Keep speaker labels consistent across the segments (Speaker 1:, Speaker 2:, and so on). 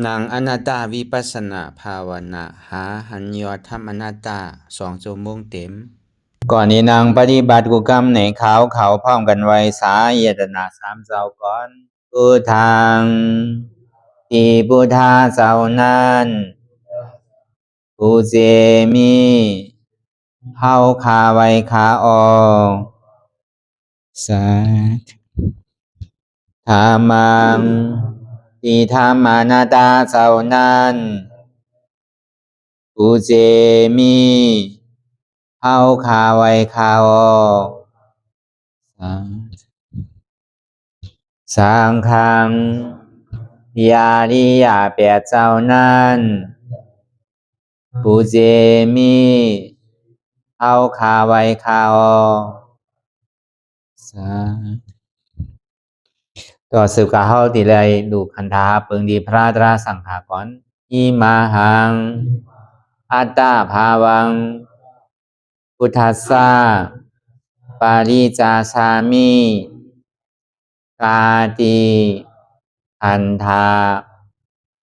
Speaker 1: นางอนัตตาวิปัสสนาภาวนาหาหันยอดธรรมอนัตตา2 ชั่วโมงเต็มก่อนนี้นางปฏิบัติกุกรรมในเขาพร้อมกันไว้สาเยตนา3 เจ้าก่อนพุทธังที่พุทธาเจ้านั้นผู้เจมีเฮาคาไว้คาออกสาธุธรรมังที่ธรรมานาตาเจ้านั้นผู้เจมีเฮาคาไว้คาออกสังฆังยาริยาแปดเจ้านั้นผู้เจมีเฮาคาไว้คาออกต่อสืบกาเฮาติเลยดูคันธาเปิงดีพระตราสังขากรอิมาหังอัตตาภาวังพุทธัสสะปาริจาสามิกาติอันธา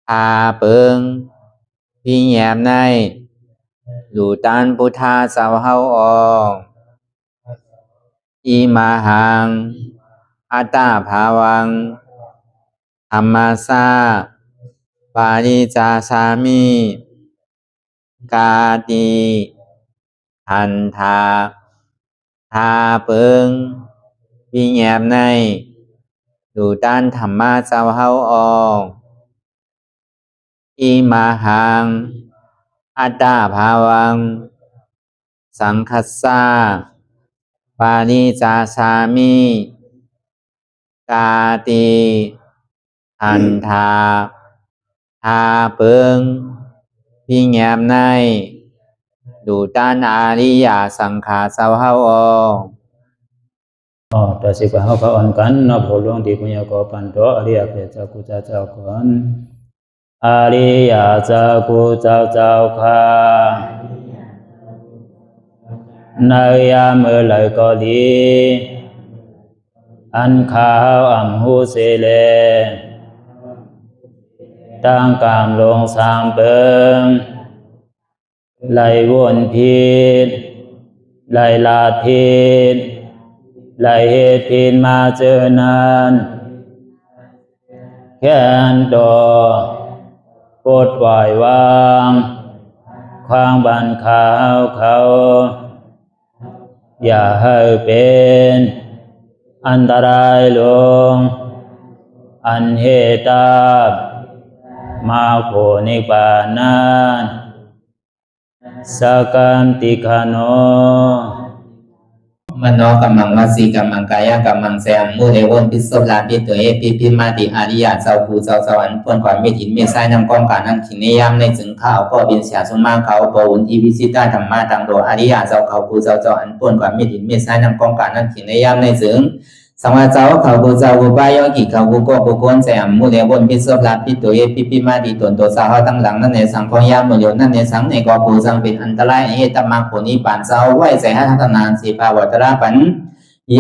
Speaker 1: พาเปิงพี่แยมในดูตันพุทธาสาวเฮาออกอิมาหังอัตตาภาวังธรรมัสสะปาริจาสามิกาติอันธาพาเปิงพี่แยมในดูตันธรรมะสาวเฮาออกอิมาหังอัตตาภาวังสังคัสสะปาริจาสามิกาติอันธาพาเปิงพี่แยมในดูตันอาริยสังขาสาวเฮาออก
Speaker 2: ต่อสิกว่าเฮาก็อ่อนกันเนาะผู้หลวงที่ปุญญาก็ปันโตอริยเจ้ากุเจ้าก่อนอริยเจ้ากุเจ้าค่ะในยามเมื่อไหร่ก็ดีอันข้าวอ่ำหูเสเลตั้งกามลงสามเปิงไหลวนพิษไหลลาพิษไหลเหตุพินมาเจอนานแค่นดอปดปล่อยวางความบันขาวเขาอย่าให้เป็นอันตรายลงอันเหตุตามาโผนิปานันสกันติคโน
Speaker 1: มโนกัมมังวสีกัมมังกายกัมมังแสมมุเรวนพิศลาปิตัวเอพิมาติอาริยะเจ้าภูเจ้าสวรรค์พ้นความไม่ถินไม่ใช่นำกองการนั้นขินในยามในจึงข้าวก็บินเสียสมมาเขาปวุนทีวิสิตาธรรมะตังโดอาริยะเจ้าเขาภูเจ้าสวรรค์พ้นความไม่ถินไม่ใช่นำกองการนั้นขินในยามในจึงสังวาเจ้าเขาภูเจ้าภูบายกิเขาภูก็ภูคนแสมมุเรวนพิศลาปิตัวเอพิมาติตนตัวสาวตั้งหลังนั่นในสังพยามมุเรนั่นในสังในก็ภูสังเป็นอันตรายเหตุมรรคผลนิพพานเจ้าไหวใส่ให้ทัศนานสีภาวตระปัน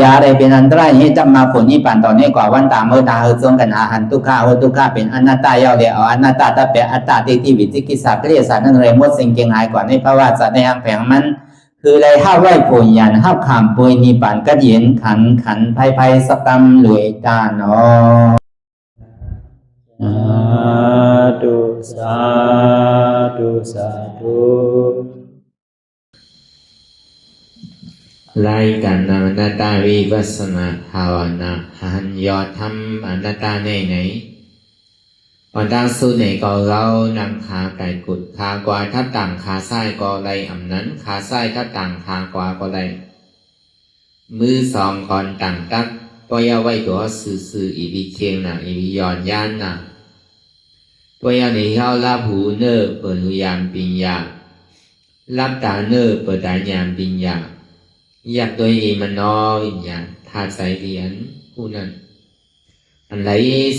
Speaker 1: ยาได้เป็นอันตรายให้จำมาผลนิพพานตอนนี้กว่าวันตามเมื่อตาเฮจงกันอาหันทุกข้าทุกข้าเป็นอนัตตาเยาเดียวอนัตตาตาเปอัตตาที่วิจิกิสาเกลียสานั่นเลยมดสิ่งเก่งหายกว่าในภาวะสัตว์ในอังแผงมันคือเลยห้าไหวผลยันห้าขามปุยนิพพานก็เย็นขันภัยสกรรมหลวยตาเนาะ
Speaker 2: สาธุ
Speaker 1: ไล่กันนามนาตาวิปัสสนาภาวนาหันยอดทำอนัตตาในไหนวันตั้งสู้ในก็เรานำขาไก่กุดขากว่าถ้าต่างขาซ้ายก็ไรอำนั้นขาซ้ายถ้าต่างขากว่าก็ไรมือสองคอนต่างตักก็ยาไว้ตัวสื่ออีบีเคียงน่ะอีบีย้อนย่านน่ะตัวยาในเฮาลาหูเนอเปิดหูยามปิญญารับตาเนอเปิดตายามปิญญาอยากตัวเองมันนอวิญญาณธาตุใสเรียนผู้นั้นอันไร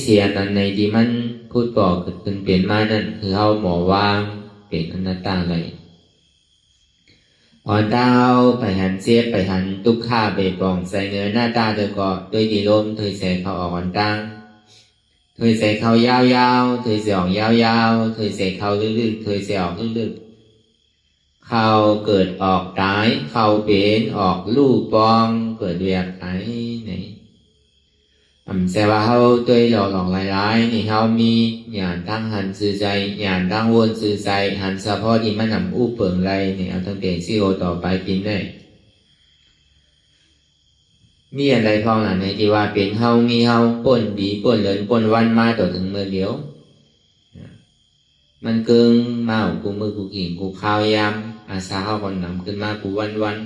Speaker 1: เสียอันในที่มันพูดก่อเกิดขึ้นเปลี่ยนมานั่นคือเอาหมอวางเป็นอนัตตาเลยอ่อนดาวไปหันเสียไปหันตุกข้าเบปองใส่เนื้อหน้าตาเธอก็ด้วยดีลมเธอแสเขาออกอ่อนตั้งเธ thôi sẽ khâu yao yao thôi sẽออกยาวๆthôi sẽ khâuลึกๆthôi sẽออกลึกๆเข้าเกิดออกตายเข้าเป็นออกลูกปองเกิดเวียกไอ้นี่แต่ว่าเขาด้วยหลอกหลายๆนี่เขามีอย่างตั้งหันสื่อใจอย่างตั้งวนสื่อใจหันเฉพาะที่มันนำอู้เปิงไรเนี่ยเอาตั้งแต่ซีโอต่อไปกินได้มีอะไรพ้องหลังในที่ว่าเป็นเฮามีเฮาป่นดีป่นเหลินป่นวันมาต่อถึงเมื่อเดียวมันเกิงมาของกูมือกูกิ่งกูข้าวยามอาสาเขาก่อนนำขึ้นมากูวัน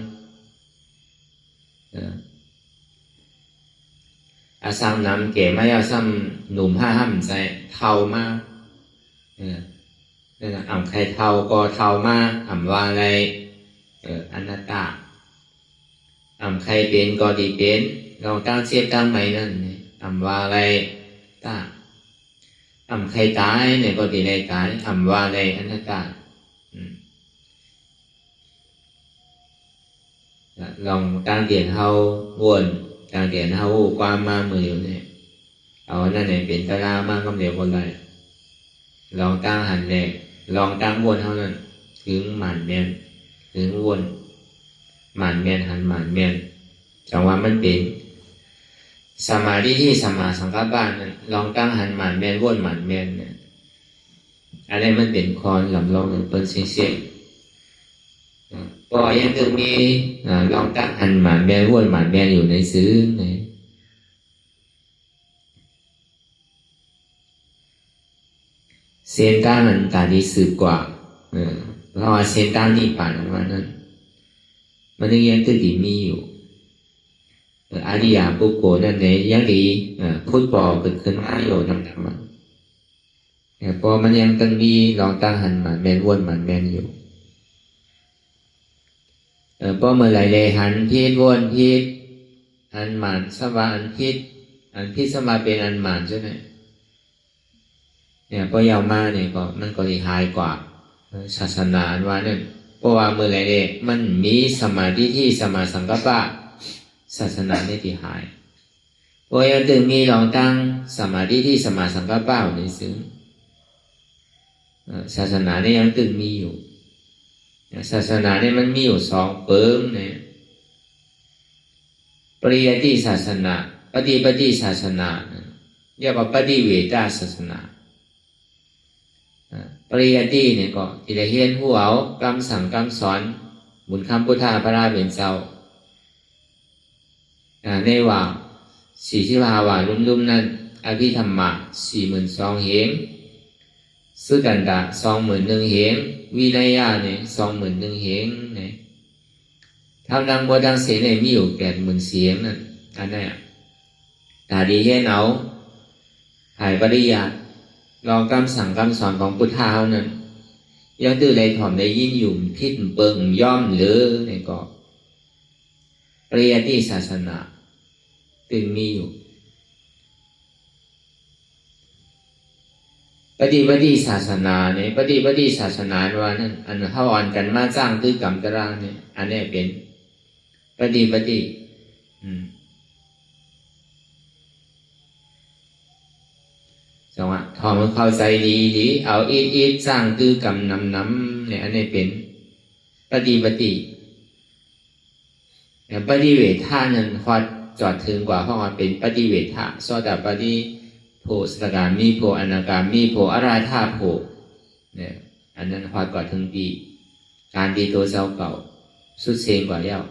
Speaker 1: อาสามนำเก๋ไม่เอาซ้ำหนุ่มห้ำใจเท่ามากอ่ำใครเท่าก็เท่ามากอ่ำว่าอะไรอนัตตาใครเป็นก็ดีเป็นลองตั้งเสียตั้งไหมนั่นว่าอะไรตาใครตายเนี่ยก็ดีเลยตายว่าอะไรอนัตตาลองตั้งเดียนเฮาวนตั้งเดียนเฮาความมามืออยู่เนี่ยเอานั่นเนี่ยเป็นตารามากก็เดียวคนเลยลองตั้งหันเนี่ยลองตั้งวนเท่านั้นถึงหมันเมียนถึงวนหมันเมียนหันหมันเมียนจังหวะมันเป็นสมาธิที่สมาสังกัปปะนั้นลองตั้งหันหมันเมียนวนหมันเมียนเนี่ยอะไรมันเป็นคอนลำลองเปิ้นเสียพอยังถึงมีลองตั้งหันหมันเมียนวนหมันเมียนอยู่ในซื้อเนี่ยเส้นตั้งมันตาดีสืบกว่าเพราะว่าเส้นตั้งนี่ผ่านมานั้นมันยังตึกดีมีอยู่อริยบุคคลนั่นเองยังดีพุทธปอเกิดขึ้นมาอยู่นำมันพอมันยังตั้งมีลองตั้งหันหมันแมนวนหมันแมนอยู่พอเมื่อไหร่เลยหันพิษวนพิษหันหมันสมาอันพิษสมาเป็นอันหมันใช่ไหมเนี่ยพอยาวมาเนี่ยก็มันก็หายกว่าศาสนาว่านั่นเพราะว่าเมื่อไรเนี่ยมันมีสมาธิที่สมาสังกัปปะศาสนาเนี่ยที่หายเพราะยังถึงมีลองตั้งสมาธิที่สมาสังกัปปะในซึ่งศาสนาเนี่ยยังถึงมีอยู่ศาสนาเนี่ยมันมีอยู่สองเปิงเนี่ยปริยัติศาสนาปฏิศาสนาเรียกว่าปฏิเวทศาสนาปริยัติเนี่ยก็ที่ได้เรียนรู้เอาคำสั่งคำสอนบุญคำพุทธาพระราเป็นเจ้าในว่า45ว่าลุ่มๆนั้นอภิธรรมะ42,000เหงสุตันตะ21,000เหงวินัยะเนี่ย21,000เหงเนี่ยทำดังบทดังเสียงเนี่ยมีอยู่80,000เสียงนั่นอันนั้นตาดีเห็นเอาหายปริยัติลองคำสั่งคำสอนของพุทธานั้นยังตื่นเลยถ่อมได้ยินอยู่พิษเปิงย่อมหรือเนี่ยก็ปริยัติศาสนาตึงมีอยู่ปฏิศาสนาเนี่ยปฏิศาสนาว่านั่นอันเข้าอ่อนกันมาสร้างตื้อกรรมตารางเนี่ยอันนี้เป็นปฏิจังหวะทอมันเข้าใจดีเอาอีดสร้างตื้อกรรมนำเนี่ยอันนี้เป็นปฏิเนี่ยปฏิเวทท่านั้นพอจอดถึงกว่าเพราะว่าเป็นปฏิเวทท่าโสดาปฏิโพสตกามีโพอนาคามีโพอราธาโพเนี่ยอันนั้นพอกว่าถึงดีการดีตัวเจ้าเก่าสุดเซงกว่าแล้ว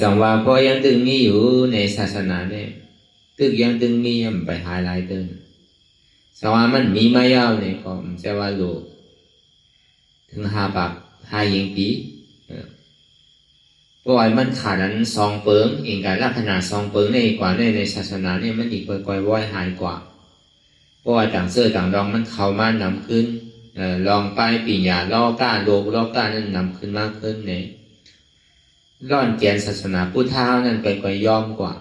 Speaker 1: จังว่าพอยังตึงมีอยู่ในศาสนาเนี่ยตึกยังตึงมียังไปหายหลายเดินสว่ามันมีมายาวเนี่ยก็มันจะว่าโลถึง5 บาท5ยิงปีเพราะว่ามันขาดนั้น2เปิงเองการลักษณะ2เปิงในกว่าในศาสนาเนี่ยมันอีกก่อยๆว่อยหายกว่าเพราะว่าต่างเสื้อต่างรองมันเข้ามานำขึ้นลองไปปีญาล่อก้าโลกล่อก้านั้นนำขึ้นมากขึ้นเนี่ยร่อนเกียนศาสนาพุทธานั้นก่อยๆย่อมกว่า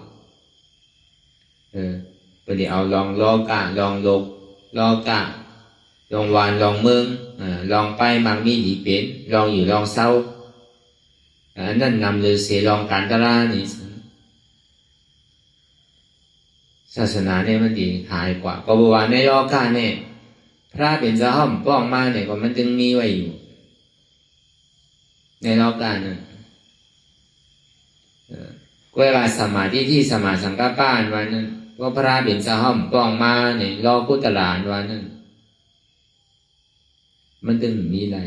Speaker 1: ไปเดี๋ยวเอาลองล่อก้าลองโลกล่อก้าลองวานลองเมืองลองไปมังมีดีเป็นลองอยู่ลองเศร้า อันนั้นนำเลยเสียรองการตลาดนี่ศาสนาเนี่ยมันดีหายกว่าก็บอกว่าในโลกาเนี่ยพระเป็นเจ้าห้อมป้องมาเนี่ยก็มันจึงมีไว้อยู่ในโลกาเนี่ยเวลาสมาธิที่สมาสังกัปปะวันนั้นว่าพระเป็นเจ้าห้อมป้องมาเนี่ยโลกุตลาวันนั้นมันจึงมีอะไร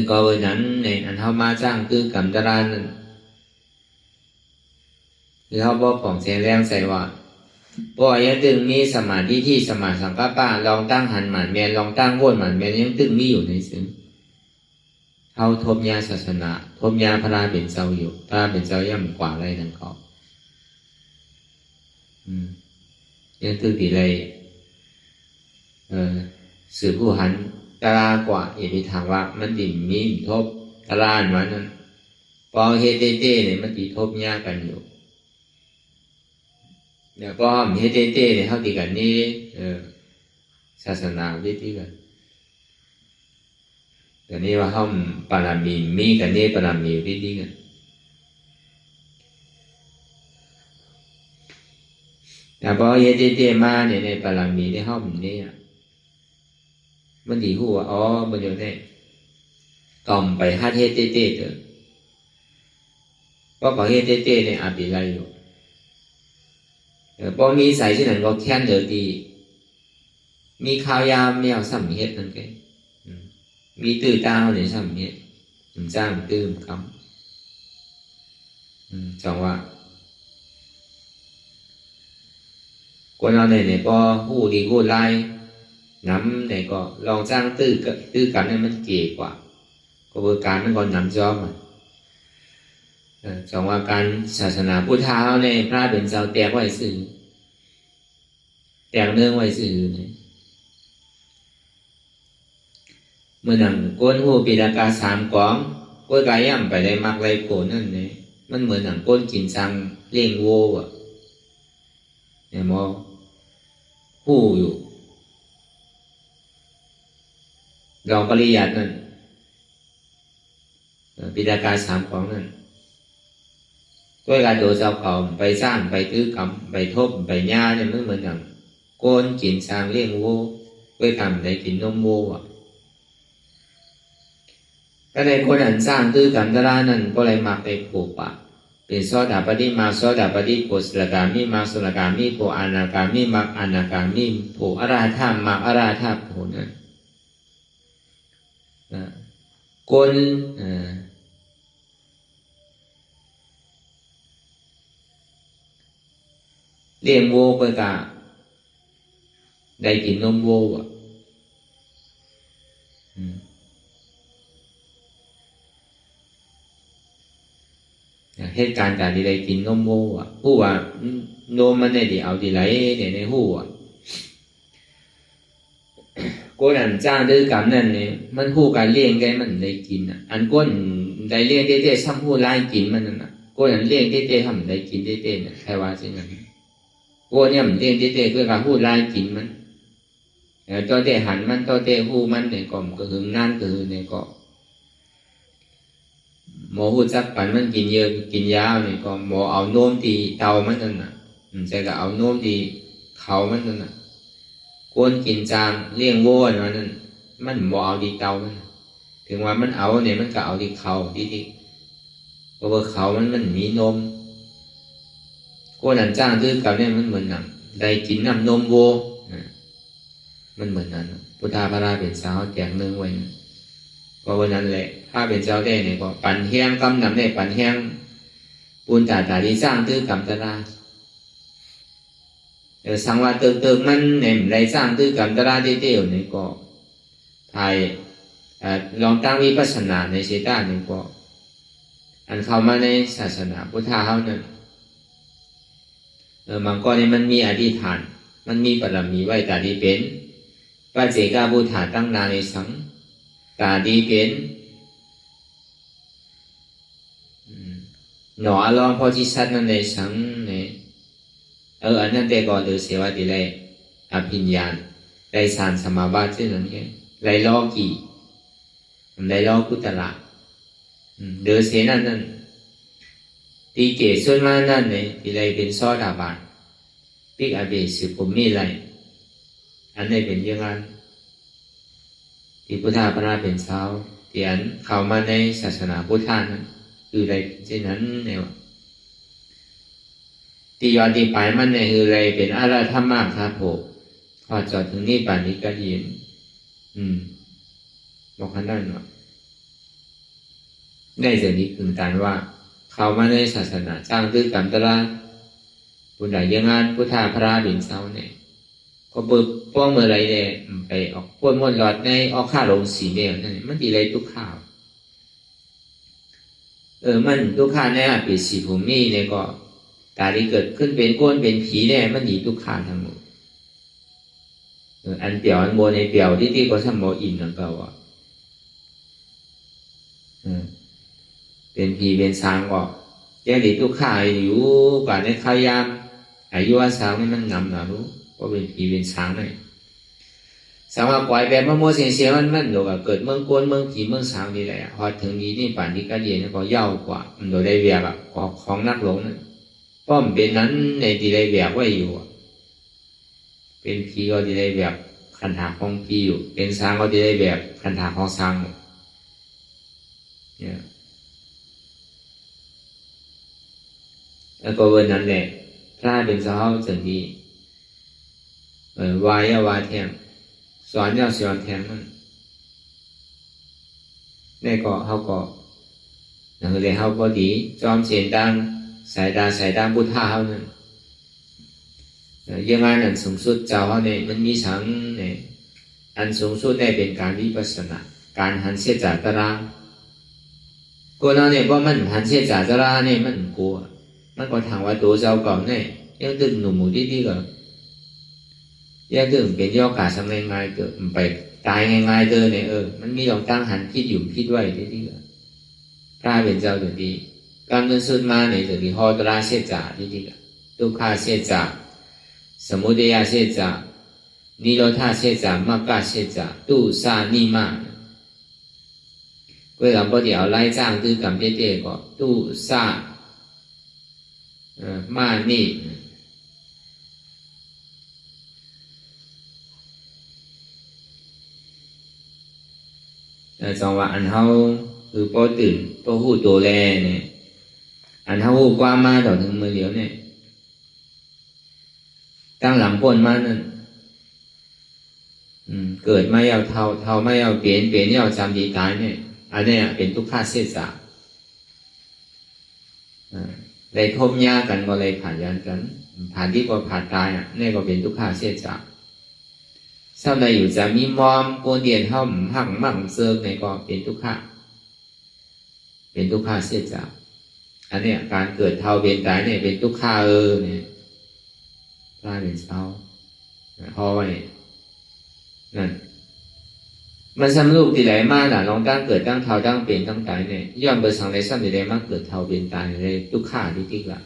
Speaker 1: ก็วันนั้นเนี่ยอันเขามาจ้างคือกรรมตรานนั้นคือเขาบอกของเสียแรงใส่ว่าเพราะยังตึงมีสมาธิที่สมาสังกัปปะลองตั้งหันหมันแมนลองตั้งโวนหมันแมนยังตึงมีอยู่ในซึ่งเขาทบยาศาสนาทบยาพระเป็นเจ้าอยู่พระเป็นเจ้าย่ำกว่าอะไรทั้งเขายังตึงตีเลยสื่อผู้หันตารากว่าอย่าไปถามว่ามันดิ่มมีทบตารานวันนั้นพอเฮเตเต้เนี่ยมันตีทบยากันอยู่เดี๋ยวก็เฮเตเต้เนี่ยเขาตีกันนี่ศาสนาวิธีกันแต่นี่ว่าเขาปารามีมีกันนี่ปารามีวิธีกันแต่พอเฮเตเต้มาเนี่ยในปารามีในห้องนี่มันดีหัวอ๋อมันอยู่ในกล่อมไปฮัดเฮเตเต้เถอะก็ขอเฮเตเต้เนี่ยอาบิไลอยู่พอมีใส่ที่นั่นก็แค้นเดือดีมีข้าวยามแมวสัมเฮ็ดนั่นแกมีตื้อตาเนี่ยสัมเฮ็ดจ้างตื้มคำจังว่าคนเราเนี่ยพอผู้ดีผู้ไล่น้ำเนี่ยก็ลองจ้างตื้อกันเนี่ยมันเก๋กว่ากระบวนการมันก็นำจอมจังว่าการศาสนาพุทธะเนี่ยพระเป็นเจ้าแตกไว้สื่อแตกเนื่องไว้สื่อเนี่ยเมื่อหนังก้นหูปีดากาสามกองก้นกาย่ำไปได้มักไรโผล่นั่นเนี่ยมันเหมือนหนังก้นกินซังเลี้ยงโวอ่ะเนี่ยมอหูอยู่ลองปริยัตินั่นปีดากาสามของนั่นก้นกาโดเจ้าเขาไปสร้างไปตื้อกำไปทบไปย่าเนี่ยมันเหมือนหนังก้นกินซังเลี้ยงโวก้นทำได้กินนมโวอ่ะก็ในคนอันสร้างตื้อกันตรานั้นก็เลยมักไปผูกปะเป็นโสดาปฏิมาโสดาปฏิโพสลกามิมาสลกามิโพอนาคามิมักอนาคามิโพอราธามักอราธาโพนั้นคนเลี้ยงโวไปกะได้กินนมโวอ่ะเหตุการณ์การที่ได้กินนมโวอ่ะหู้ว่านมมันเนี่ยดีเอาดีไหลเนี่ยในหู้อ่ะก้นอันจ้างด้วยกันนั่นเนี่ยมันหู้การเลี้ยงไงมันได้กินอ่ะอันก้นได้เลี้ยงเต้ๆซ้ำหู้ไล่กินมันนั่นอ่ะก้นอันเลี้ยงเต้ๆทำได้กินเต้ๆเนี่ยใครว่าเช่นนั้นก้นเนี่ยมันเลี้ยงเต้ๆเพื่อการหู้ไล่กินมันตัวเต้หันมันตัวเต้หู้มันเนี่ยก็มันก็หึงนั่นก็หึงเนี่ยก็หมอหูจักปันมันกินเยอะกินยาวเนี่ยก็หมอเอาโน้มตีเตามันนั่นน่ะใช่ก็เอาโน้มตีเขามันนั่นน่ะก้นกินจางเลี้ยงโว้นั่นมันหมอเอาดีเตามันถึงว่ามันเอาเนี่ยมันก็เอาดีเขาดีเพราะว่าเขามันมีนมก้นอันจ้างดื้อกับเนี่ยมันเหมือนหนังได้กินน้ำนมโวมันเหมือนนั้นพุทธาพระราเป็นสาวแจกเนื้อไว้ก็วันนั้นแหละถ้าเป็นเจ้าได้เนี่ยก็ปั่นแห้งกำนำได้ปั่นแห้งปูนตาที่สร้างตื้อกำตราสังวาเติมมันเนี่ยได้สร้างตื้อกำตราเตี้ยวเนี่ยก็ไทยลองตั้งวิปัสสนาในเชตาเนี่ยก็อันเข้ามาในศาสนาพุทธะเขาเนี่ยบางก้อนเนี่ยมันมีอธิษฐานมันมีปรมีไว้ตาดีเป็นปัจเจกาบูถาตั้งนาในสังตาดีเป็นหนอลองพอที่ชัดนั่นในสังเนี่ยอันนั้นแต่ก่อนเดือเสวะติเลยอภิญญาได้สารสมาบัติซึ่งนั่นแค่ไรล้อกี่ไรล้อกุตละ เดือเสียนั่นตีเกศส่วนมานั่นเนี่ยที่ไรเป็นซอดาบานปิกอาเบสิผมมีไรอันนี้เป็นยังไงที่พุทธาพระเป็นเช้าที่อันเข้ามาในศาสนาพุทธานั้นคือไรเช่นนั้นเนี่ยที่ย้อนที่ไปมันเนี่ยคือไรเป็นอาราธรรมะครับผมพอจอดถึงนี่ป่านนี้ก็ยินบอกกันได้หน่อยได้เสียนี้คือการว่าเข้ามาในศาสนาจ้างตื้อกรรมตระบุญใดยังงานพุทธาพระเป็นเช้าเนี่ยก็เบิกป้องเมื่อไรเนี่ยไปออกพ้นม้วนหลอดในออกข้าลงสีเนี่ยนั่นมันดีไรทุกข่าวมันทุกข่าเนี่ยเป็นสีภูมิเนี่ยก็ตาที่เกิดขึ้นเป็นก้นเป็นผีเนี่ยมันดีทุกข่าทั้งหมดอันเปียวอันโบในเปียวที่ก็ทำโมอินนั่นก็ว่าเป็นผีเป็นสางก็ยังดีทุกข่าอยู่กว่าในขายามอายุว่าสางนี่มันงำหนารู้ก็เป็นผีเป็นช้างเลยสามารถปล่อยแบบมะม่วงเสียมันโดยเกิดเมืองกวนเมืองผีเมืองช้างนี่แหละพอถึงนี้นี่ป่านนี้ก็เย็นก็เย่ากว่ามันโดยได้เวียแบบของนักหลงนั่นป้อมเป็นนั้นในที่ได้แบบไว้อยู่เป็นผีก็ที่ได้แบบคันหาของผีอยู่เป็นช้างก็ที่ได้แบบคันหาของช้างเนี่ยแล้วก็วันนั้นแหละพระเป็นเจ้าจึงดีวายาวาเทียงสอนยาวสอนเทียงนั่นนี่ก็เขาก็นั่นเลยเขาก็ดีจอมเสียนดังสายดาพุทธาเขานั่นยังไงนั่นสูงสุดเจ้าเขาเนี่ยมันมีสังเนี่ยอันสูงสุดได้เป็นการวิปัสสนาการหันเสียจากตารางกูนั่นเนี่ยเพราะมันหันเสียจากตารางเนี่ยมันกลัวมันก็ทางว่าตัวเจ้าก่อนเนี่ยยังดึงหนุ่มหมูที่ก็ยังดึงเป็นย่อกาสำเร็จง่ายเกิดไปตายง่ายๆเจอเนี่ยมันมีลองตั้งหันคิดอยู่คิดไว้ที่ก็พระเป็นเจ้าถึงดีการเดินสุดมาเนี่ยถึงดีฮอตราเสียจ่าที่ก็ทุกขาเสียจ่าสมุทัยเสียจ่านิโรธาเสียจ่ามรรคเสียจ่าตุสานิมาก็เราพอเดี๋ยวไล่จ้างตื้อกรรมเต้ๆก็ตุสามานี่จังหวะอันเขาคือพอตื่นพอหูตัวแลเนี่ยอันเขาหูกว้างมาต่อถึงมือเดียวเนี่ยตั้งหลังพ้นมานั่นเกิดไม่เอาเท่าไม่เอาเปลี่ยนไม่เอาจำดีตายเนี่ยอันนี้เป็นทุกข้าเสียสะเลยทมยากันก็เลยผ่านยันกันผ่านที่ก็ผ่านตายนี่ก็เป็นทุกข้าเสียสะsau nàyอยู่จะมีมอมโกเดียนห้อมหักมั่งเซิร์ฟในก็เป็นทุกข์เป็นทุกข์เสียจากอันเนี้ยการเกิดเท่าเป็นตายเนี่ยเป็นทุกข์เนี่ยพระเป็นเช้าพอไว้นั่นมันสำรูปที่ไหนมาล่ะลองตั้งเกิดตั้งเท่าตั้งเป็นตั้งตายเนี่ยย้อนไปสังในซ้ำที่ไหนมาเกิดเท่าเป็นตายเลยทุกข์ที่ละ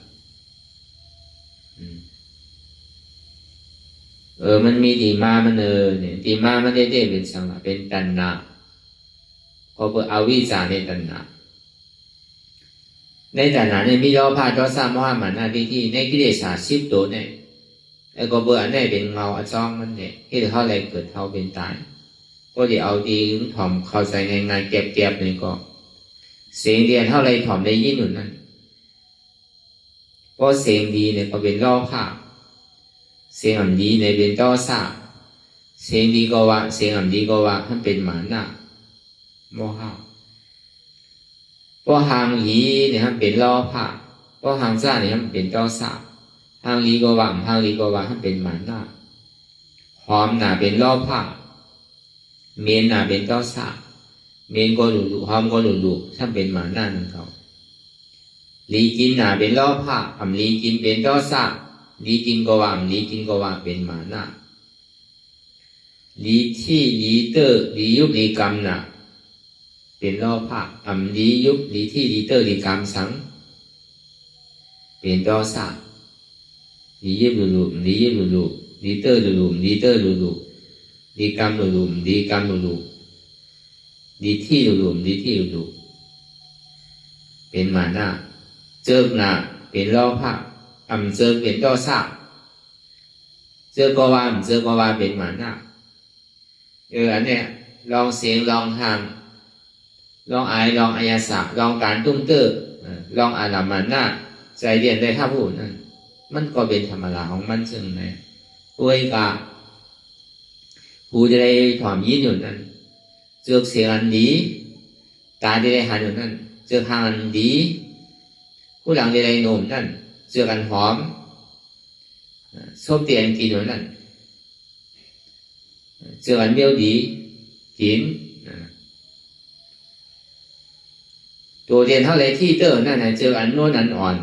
Speaker 1: มันมีดีมามันเนี่ยดีมามันได้เป็นสังละเป็นตัณหาพอเปิดอวิชชาในตัณหาในตัณหาเนี่ยมีโลภะโทสะโมหะมานะทิฏฐิในกิเลส10ตัวเนี่ยไอ้ก็เปิดอันนี้เป็นเงาอจ้องมันเนี่ยที่เขาเลยเกิดเท่าเป็นตายก็เดี๋ยวเอาดีถึงถ่อมเข้าใจง่ายๆเก็บๆเนี่ยก็เสียงเดียนเท่าไรถ่อมได้ยิ่งหนุนนั้นเพราะเสียงดีเนี่ยก็เป็นโลภะเสียงอันดีในเป็นโทสะเสียงดีก็ว่าเสียงอันดีก็ว่ามันเป็นมานะโมหะเพราะหางลีเนี่ยมันเป็นโลภะเพราะหางซ่าเนี่ยมันเป็นโทสะหางลีก็ว่ามันเป็นมานะหอมน่ะเป็นโลภะเมียนน่ะเป็นโทสะเมียนก็ดุหอมก็ดุถ้าเป็นมานะนั่นเขาลีกินน่ะเป็นโลภะลีกินเป็นโทสะลีกินก็ว่าเป็นมานะลีที่ลีเตอร์ลียุบลีกรรมน่ะเป็นโลภะลียุบลีที่ลีเตอร์ลีกรรมสังเป็นโทสะลียุบลุลีเตอร์ลุลีกรรมลุลีที่ลุ เป็นมานะเจิกนะเป็นโลภะเจิกเป็นโทสะเจิกก็ว่าเจิกก็ว่าเป็นมานะอันเนี้ยลองเสียงลองทางลองอายลองอายาสะลองการตุ้มเตอลองอานามันนะใจเรียนได้ท่าพูดนั่นมันก็เป็นธรรมดาของมันซึ่งในป่วยกะผู้จะได้ถอมยินอยู่นั่นเจอเสียงอันดีตาจะได้หันอยู่นั่นเจอทางอันดีผู้หลังจะได้โน้มนั่นเจอกันหอมส้มเตียนกินอยู่นั่นเจอกันเบี้ยวดีกินตัวเรียนเท่าไรที่เตอร์นั่นนะเจออันโน้นอันอ่อน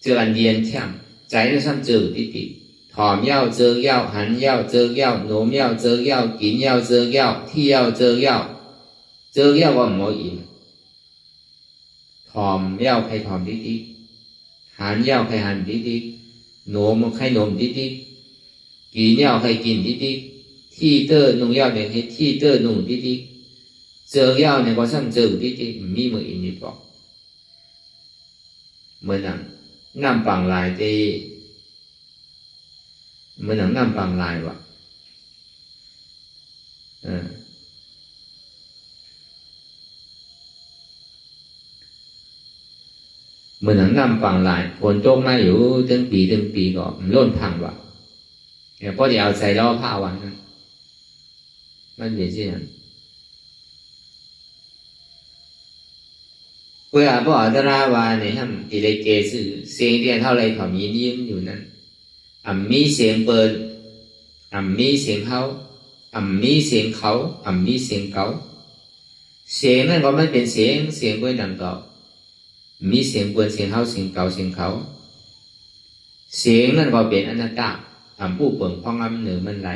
Speaker 1: เจออันเรียนเข้มใจนั่นซ้ำเจอติดถอมเย้าเจอเย้าหันเย้าเจอเย้าโน้มเย้าเจอเย้ากินเย้าเจอเย้าที่เย้าเจอเย้าเจอเย้าว่าหมออินถอมเย้าใครถอมติดหันเย้าใครหันติดโน้มใครโน้มติดกินเย้าใครกินติดที่เตอร์นุ่งเย้าเนี่ยที่เตอร์นุ่งติดเจอเย้าเนี่ยก็ซ้ำเจอติดมีมืออินนี่บอกเมื่อนั้นน้ำปังลายเตเมื่อนั้นน้ำปังลายวะเมื่อนั้นน้ำปังลายฝนตกมาอยู่ตั้งปีก็ล้นพังวะเพราะเดี๋ยวเอาใจล้อผ้าวันนั้นมันเป็นเช่นนั้นเวลาพ่อตราวาเนี่ยทำอิเล็กเกสื่อเสียงเรียนเท่าไรถอมยิ้มอยู่นั้นมีเสียงเปิดมีเสียงเขามีเสียงเขามีเสียงเขาเสียงนั่นก็ไม่เป็นเสียงเปิดดังต่อมีเสียงเปิดเสียงเขาเสียงเก่าเสียงเขาเสียงนั่นก็เป็นอนัตตาผู้เปิดพ้องเหนือมันไร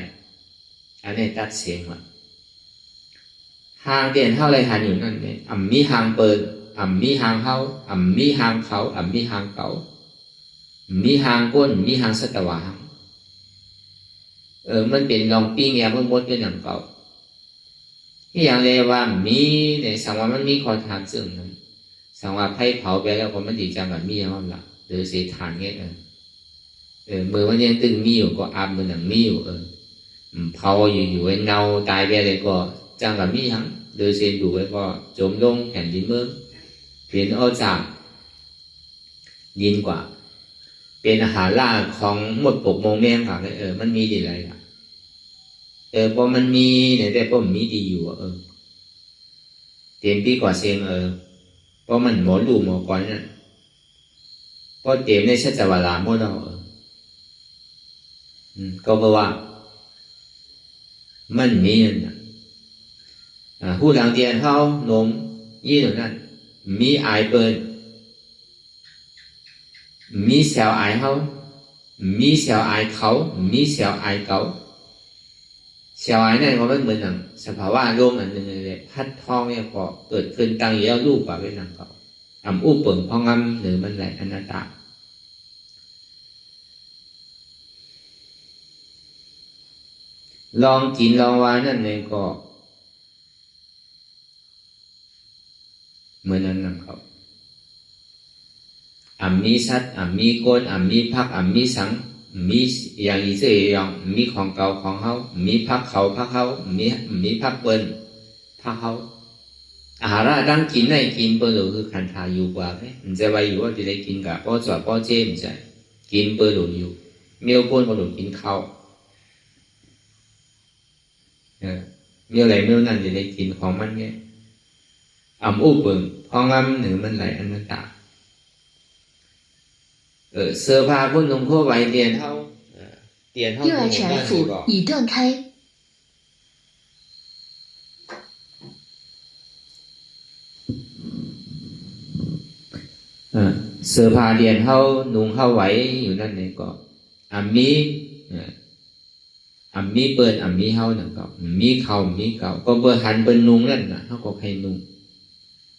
Speaker 1: อันนี้ตัดเสียงละหางเรียนเท่าไรหันอยู่นั่นเนี่ยมีหางเปิดมีหางเขามีหางเขามีหางเก่ามีหางก้นมีหางสตวามันเป็นลองปีเงียบมดเป็นอย่างเก่าที่อย่างเรียกว่ามีเนี่ยสังว่ามันมีคอทานซึ่งนั้นสังว่าไพ่เผาไปแล้วก็มันดีจังกับมีอย่างละหรือเสียฐานเงี้ยมือมันยังตึงมีอยู่ก็อาบมือหนังมีอยู่เผาอยู่ไว้เน่าตายไปเลยก็จังกับมีทั้งหรือเสียอยู่ไว้ก็จมลงแผ่นดินเมืองเปลี่ยนเอาจากยินกว่าเป็นอาหารล่าของหมดปกมงแม่งค่ะมันมีดีอะไรล่ะพอมันมีเนี่ยแต่พอมันมีดีอยู่เต็มปีกว่าเสียงเพราะมันหมอดูหมอก้อนน่ะพอเต็มในชัจวาลาหมดเราก็เพราะว่ามันมีน่ะผู้หลังเตียนเขาโน้มยี่หนุนนั่นมีอายเปิดมีเสียวอายเขามีเสียวอายเขามีเสียวอายเขาเสียวอายนั่นก็ไม่เหมือนหนังสภาวะโลกอันหนึ่งเลยพัดทองเนี่ยก็เกิดขึ้นตั้งอยู่แล้วรูปแบบเป็นหนังเขาอู้เปิ่งพองหรือมันไหลอนัตตาลองกินลองวานั่นเนี่ยก็เหมือนนั้นหนังเขามีสัตว์มีก้นมีพักมีสังมีอย่างอีเสียอย่างมีของเก่าของเขามีพักเขามีพักเปิ้นพักเขาอาหารดังกินได้กินเปิ้ลคือขันธาอยู่กว่าไหมมันจะไปอยู่ว่าจะได้กินกับป้อจอดป้อเจ้มใช่กินเปิ้ลอยู่เมียวก้นเปิ้ลกินข้าวเมียวไหลเมียวนั่นจะได้กินของมันไงอู้เปิ้ลพองหรือมันไหลอนัตตาเสื้อผ้าพวกนุ่งพวกไว้เตียนเท่า
Speaker 3: 右耳全幅已断开。
Speaker 1: เสื้อผ้าเตียนเท่านุ่งเข้าไว้อยู่นั่นเองก็มีเปิ้นมีเท่านั่นก็มีเขามีเก่าก็เบอร์หันเปิ้นนุ่งนั่นน่ะเท่าก็ใครนุ่ง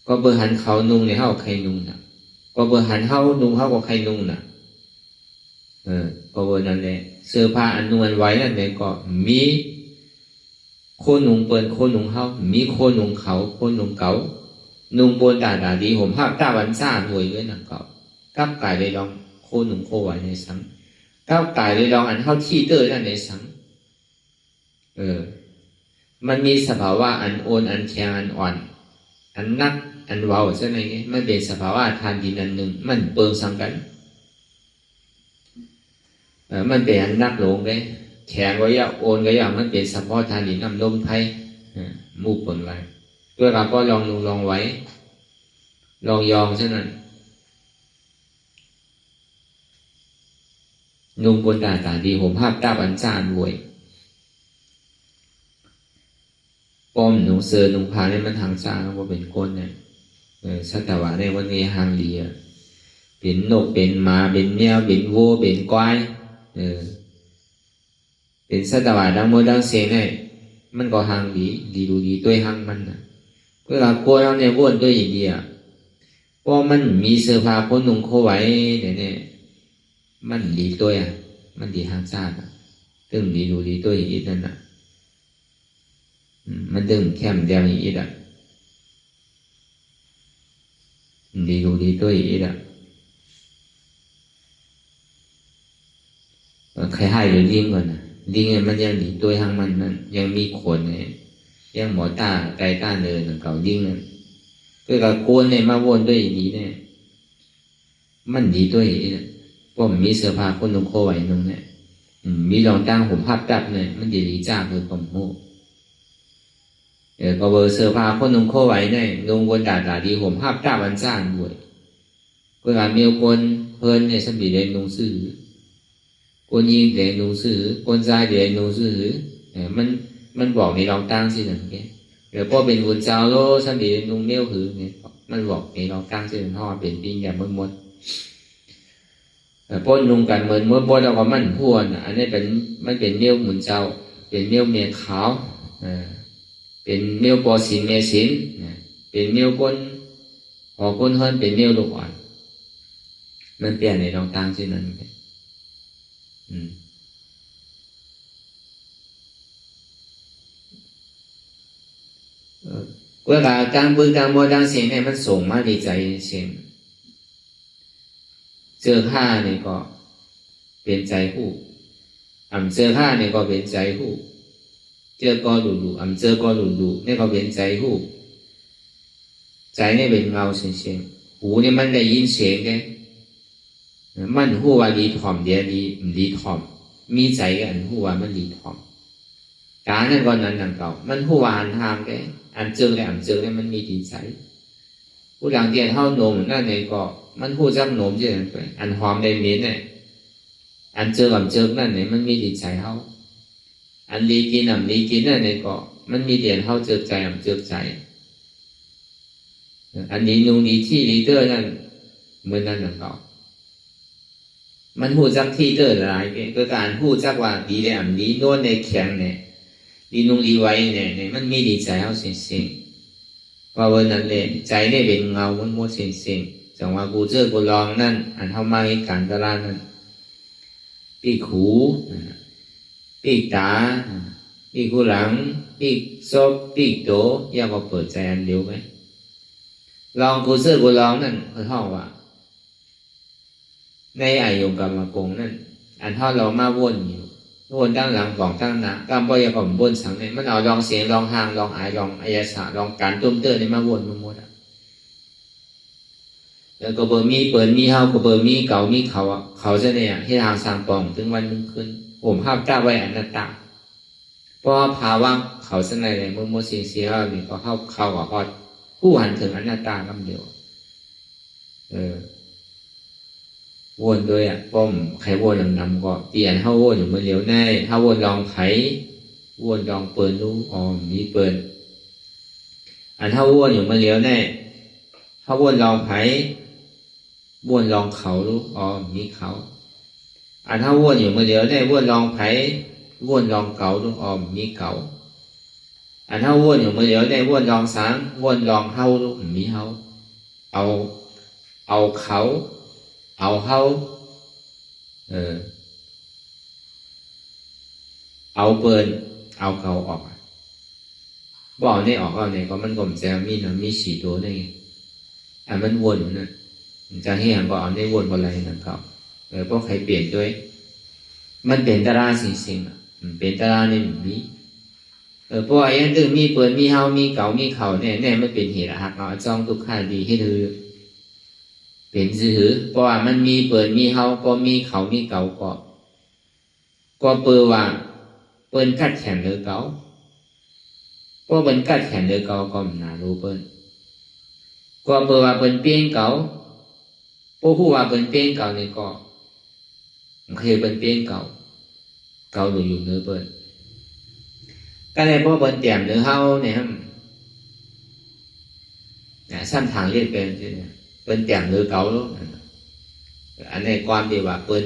Speaker 1: ก็เบอร์หันเขานุ่งในเท่าใครนุ่งน่ะก็เบอร์หันเท่านุ่งเท่าก็ใครนุ่งน่ะก็เบอร์นั่นแหละเสื้อผ้าอันนุ่งอันไว้นั่นเองก็มีโคนุ่งเปิ้นโคนุ่งเฮามีโคนุ่งเขาโคนุ่งเก่า nung bồn đà đi hồn hạp ta bắn xa nuôi với nàng cậu các cải đây đong khô nung khô vải này sáng các cải đây đong ăn hao chi tơi là này sángมันมีสภาวะอันโอนอันแข็งอันอ่อนอันนักอันเบาใช่ไหมมันเป็นสภาวะทานดินอันหนึ่งมันเปิงสังกันมันเป็นอันนักหลงเลยแข็งก็ยากโอนก็ยากมันเป็นเฉพาะทานดินน้ำลมไทยมูปนไว้ด้วยเราก็ลองไว้ลองยองเช่นนั้นนุ่งบนตาดีห่มผ้าตาบันจานรวยป้อมนุ่งเสือนุ่งผ้าเนี่ยมันทางจ้าว่าเป็นก้นเนี่ยสัตวะในวันนี้หางดีเป็นนกเป็นหมาเป็นแมวเป็นวัวเป็นควายเป็นสัตวะดังโมดังเสียเนี่ยมันก็หางดีดูดีตัวหางมันนะเวลาโกนเราเนี่ยวนด้วยอย่างเดียวเพราะมันมีเสื้อผ้าคนนุ่งเข้าไว้เนี่ยมันดีตัวมันดีหางชาติตึงดีดูดีตัวอีกนั่นน่ะมันตึงแคมเดียวอีกดีดูดีตัวอีกใครให้หรือลิงก่อนนะลิงมันยังดีตัวหางมันนั่นยังมีขนเนี่ยยังหมอตาไกตาเนินเก่าลิงนั่นก็กับโกนเนี่ยมาวนด้วยดีเนี่ยมันดีตัวอีกว่ามีเสื้อผ้าคนนุ่งโคไว้นุ่งเนี่ยมีรองตั้งผมภาพจับเนี่ยมันดีจ้าคือผมโม่ก็เบอร์เสื้อผ้าคนนุ่งโคไว้เนี่ยนุ่งบนดาดีผมภาพจับมันจ้างด้วยก็การมีคนเพลินเนี่ยสมัยเรียนนุ่งซื้อคนยิงเรียนนุ่งซื้อคนชายเรียนนุ่งซื้อมันบอกในรองตั้งสิหนึ่งแค่เดี๋ยวพอเป็นบุญเจ้าโลสมัยนุ่งเมี่ยวหือเนี่ยมันบอกในรองตั้งสิหนึ่งห่อเป็นปิ้งอย่างม้วนป้นนุ่งกันเหมือนเมื่อป้นเราก็มั่นพวนอันนี้มันเป็นเมี่ยวหมุนเจ้าเป็นเมี่ยวเมียขาวเป็นเมี่ยวปอสินเมียสินเป็นเมี่ยวก้นหอก้นเฮิรนเป็นเมี่ยวลูกอ่อนมันเปลี่ยนในรองตั้งสินั้นเวลาการบึงการโมดังเสียงเนี่ยมันส่งมาดีใจเสียงเจอข้าเนี่ยก็เป็นใจผู้เจอข้าเนี่ยก็เป็นใจผู้เจอก็หลุดเจอก็หลุดเนี่ยก็เป็นใจผู้ใจเนี่ยเป็นเงาเสียงหูเนี่ยมันได้ยินเสียงแกมันหูว่าดีถ่อมเดียดีถ่อมมีใจกันหูว่ามันดีถ่อมกานั่นก็นั้นนั่นเก่ามันหูว่าอันทางแกอันเจอเนี่ยมันมีดีใจผู้หลังเดียนเท่านมนั่นเนี่ยก็มันหูจักนมเช่นไปอันหอมได้เม็ดเนี่ยอันเจอนั่นเนี่ยมันมีดีใจเขาอันดีกินดีกินนั่นเนี่ยก็มันมีเดียนเขาเจอใจเจอใจอันนี้นุ่งดีที่ดีเตอร์นั่นเหมือนนั่นนั่นเก่ามันหูจักที่เตอร์หลายก็การหูจักว่าดีเลยดีโน่นในแข็งเนี่ยดีนุ่งดีไว้เนี่ยมันมีดีใจเขาเสียงว่าวันนั้นเนี่ยใจเนี่ยเป็นเงามันมัวเสียงจังว่ากูเจอกูลองนั่นอันเข้ามาในการตลาดนั่นปีกหูปีกตาปีกหูหลังปีกซบปีกโตอยากก็เปิดใจอันเดียวไหมลองกูเจอกูลองนั่นคือห้องว่าในอายุกรรมกงนั่นอันเท่าเรามาวนอยู่วนตั้งหลังของตั้งหน้ากำปอยกับวนสังเนี่ยมันเอาลองเสียงลองห่างลองอายลองอายสาลองการตุ้มเตอร์ในมาวนมันหมดแล้วก็เบอร์มีเปิดมีเฮาก็เบอร์มีเก่ามีเขาจะเนี่ยที่ทางสร้างปองถึงวันนึงขึ้นผมภาพจ้าไว้อนัตตาเพราะภาวะเขาเสนออะไรเมื่อเสียนี่ก็เข้ากับพอดผู้หันถึงอนัตตาคำเดียววนด้วยป้อมใครวนนำก็เปลี่ยนเข้าวนอยู่เมื่อเลี้ยวแน่ถ้าวนลองไขวนลองเปิดรู้มีเปิดอันถ้าวนอยู่เมื่อเลี้ยวแน่ถ้าวนลองไขวนลองเขารู้มีเขาอันถ้าวนอยู่เมื่อเลี้ยวแน่วนลองไขวนลองเก่ารู้มีเก่าอันถ้าวนอยู่เมื่อเลี้ยวแน่วนลองสังวนลองเฮารู้มีเฮาเอาเขาเอาเขาเอาเปิดเอาเก่าออกบอกเนี่ยออกเอาเนี่ยก็มันกลมแซมมีนะมี4 ตัวได้ไง มันวนนะจะให้อย่างก็เอาได้วนอะไรนั่นเขาเพราะใครเปลี่ยนด้วยมันเป็นตาราสิ่งเป็นตาราเนี่ยมีเพราะไอ้ยันตึงมีเปิดมีเฮามีเก่ามีเข่าเนี่ยมันเป็นเหตุหักเอาจ้องทุกข์ดีให้ถือเป็นถือเพราะว่ามันมีเปิดมีเฮาก็มีเข่ามีเก่าก็เปิดว่าเปิ้นกัดแขนหรือเก่าเพราะเปิ้นกัดแขนหรือเก่าก็ไม่น่ารู้เปิ้นก็เปิดว่าเปิ้นเปลี่ยนเก่าเพราะผู้ว่าเปิ้นเปลี่ยนเก่าเนี่ยก็เคยเปิ้นเปลี่ยนเก่าอยู่เนื้อเปิ้นก็เลยเพราะเปิ้นเตรียมเนื้อเฮาเนี่ยครับซ้ำทางเรียกเป็นใช่ไหมเปิ้นเตรียมเนื้อเก่าแล้วอันนี้ความที่ว่าเปิ้น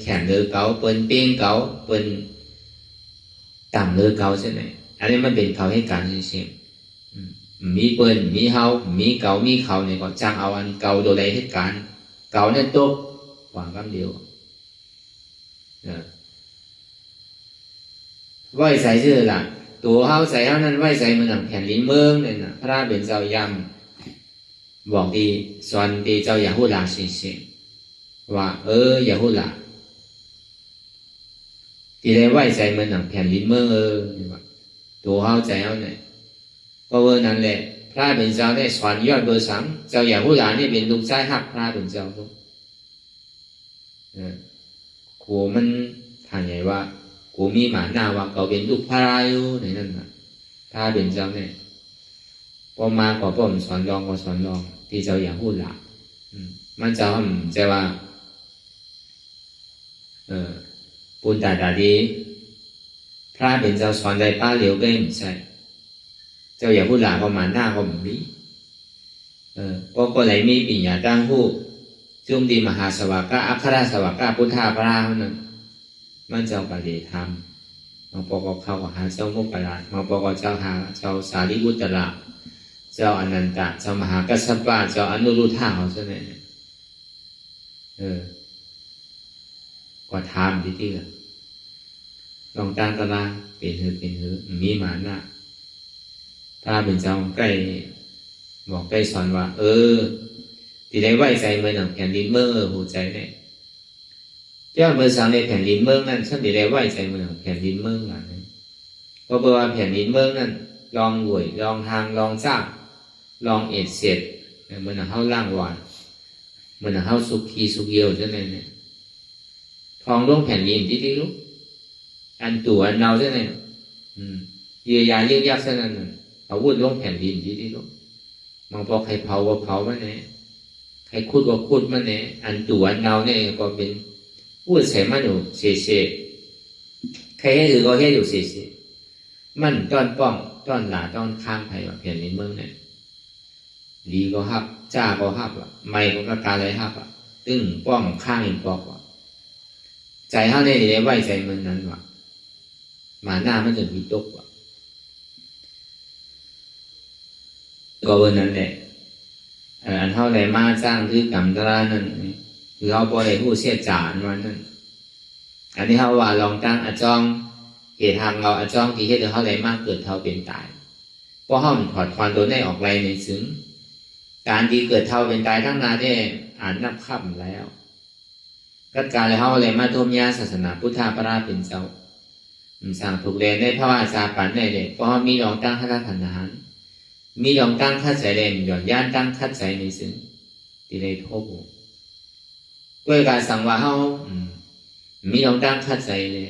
Speaker 1: แขนเนื้อเก่าเปิ้นเปลี่ยนเก่าเปิ้นต่ำเนื้อเก่าใช่ไหมอันนี้มันเป็นเขาให้การเฉยๆมีเปิ้นมีเฮามีเก่ามีเขาเนี่ยก็จ้างเอาอันเก่าโดยใดเหตุการณ์เก่าเนี่ยตกวางคำเดียวไหวใส่ชื่อละตัวเฮาใส่เฮานั้นไหวใส่มันหนังแผ่นลิ้นเมืองเนี่ยนะพระเป็นเจ้ายำบอกดีสอนดีเจ้าอย่าพูดลาเสียว่าอย่าพูดลาที่ได้ไหวใส่มันหนังแผ่นลิ้นเมืองตัวเฮาใจเฮาเนี่ยก็นั่นแหละพระเป็นเจ้าได้สอนยอดเบอร์สังเจ้าอย่าพูดลาเนี่ยเป็นลูกชายหักพระเป็นเจ้าทุกโขมันทางใหญ่ว่ากูมีหมาหน้าว่าเขาเป็นลูกพระราอยู่ในนั้นนะถ้าเป็นเจ้าเนี่ยพอมาก็ผมสอนลองก็สอนลองที่เจ้าอย่าพูดละมันเจ้าจะว่าปูนตาดีพระเป็นเจ้าสอนได้ป้าเหลียวก็ไม่ใช่เจ้าอย่าพูดละก็หมาหน้าก็ไม่มีก็เลยมีปิญญาตั้งผู้จุ่มดีมหาสวากะอัครสวากะพุทธาพระรานั้นมันเจ้าปฏิธรรมมาปกเข้าหาเจ้ามุกปราชมาปกเจ้าหาเจ้าสารีบุตระเจ้าอนันตะเจ้ามหากัสสปะเจ้าอนุรุทธะเขาใช่ไหมก็ทำที่ลองตั้งตารางเป็นหือมีหมาหน้าถ้าเป็นเจ้าใกล้บอกใกล้สอนว่าที่ได้ไหวใจเมื่อหนังแผ่นดินเมื่อหัวใจเนี่ยเจ้าเมื่อสังในแผ่นดินเมืองนั้นฉันได้ไหวใจเมื่อหนังแผ่นดินเมืองนั้นก็แปลว่าแผ่นดินเมืองนั้นลองรวยลองทางลองจ้าลองเอ็ดเสร็จเหมือนเขาล่างวานเหมือนเขาสุขีสุเยียวใช่ไหมเนี่ยทองร่วงแผ่นดินที่รู้อันตัวอันเนาใช่ไหมเยียวยาเยียวยาใช่ไหมเอาวุ้นร่วงแผ่นดินที่รู้มันพอใครเผาก็เผามันเนี่ยใครขุดก็ขุดมันเนี่ยอันตัวอันเนาเนี่ยก็เป็นพูดใส่มันอยู่เสียใครให้ถือก็ให้อยู่เสียมันต้อนป้องต้อนหลาต้อนข้างไผ่แบบเพียนในเมืองเนี่ยดีก็ฮับจ้าก็ฮับไม่ก็การอะไรฮับตึงป้องข้างอีกบอกว่าใจเขาเนี่ยได้ไหวใจมันนั้นว่ะมาหน้ามันจะมีตกว่ะก็วันนั้นแหละอันเท่าไหร่มาจ้างคือกรรมตรานั่นคือเขาพอได้ผู้เชี่ยวชาญวันนั้นอันนี้เขาว่าลองตั้งอาจองเหตุทางเราอาจองที่เหตุเขาไหร่มากเกิดเท่าเป็นตายเพราะห้องถอดความตัวได้ออกไรในซึ้งการที่เกิดเท่าเป็นตายทั้งนาได้อ่านนับขับแล้วกัดการเลยเขาอะไรมาทมยาศาสนาพุทธาพระเป็นเจ้าสั่งถูกเรียนได้พระวาจาปันได้เลยเพราะมีลองตั้งข้าราชการมีลองตั้งคัดใจเล่นหย่อนย่านตั้งคัดใจในซึ้งที่ได้ทบด้วยการสั่งว่าเขามีลองตั้งคัดใจเลย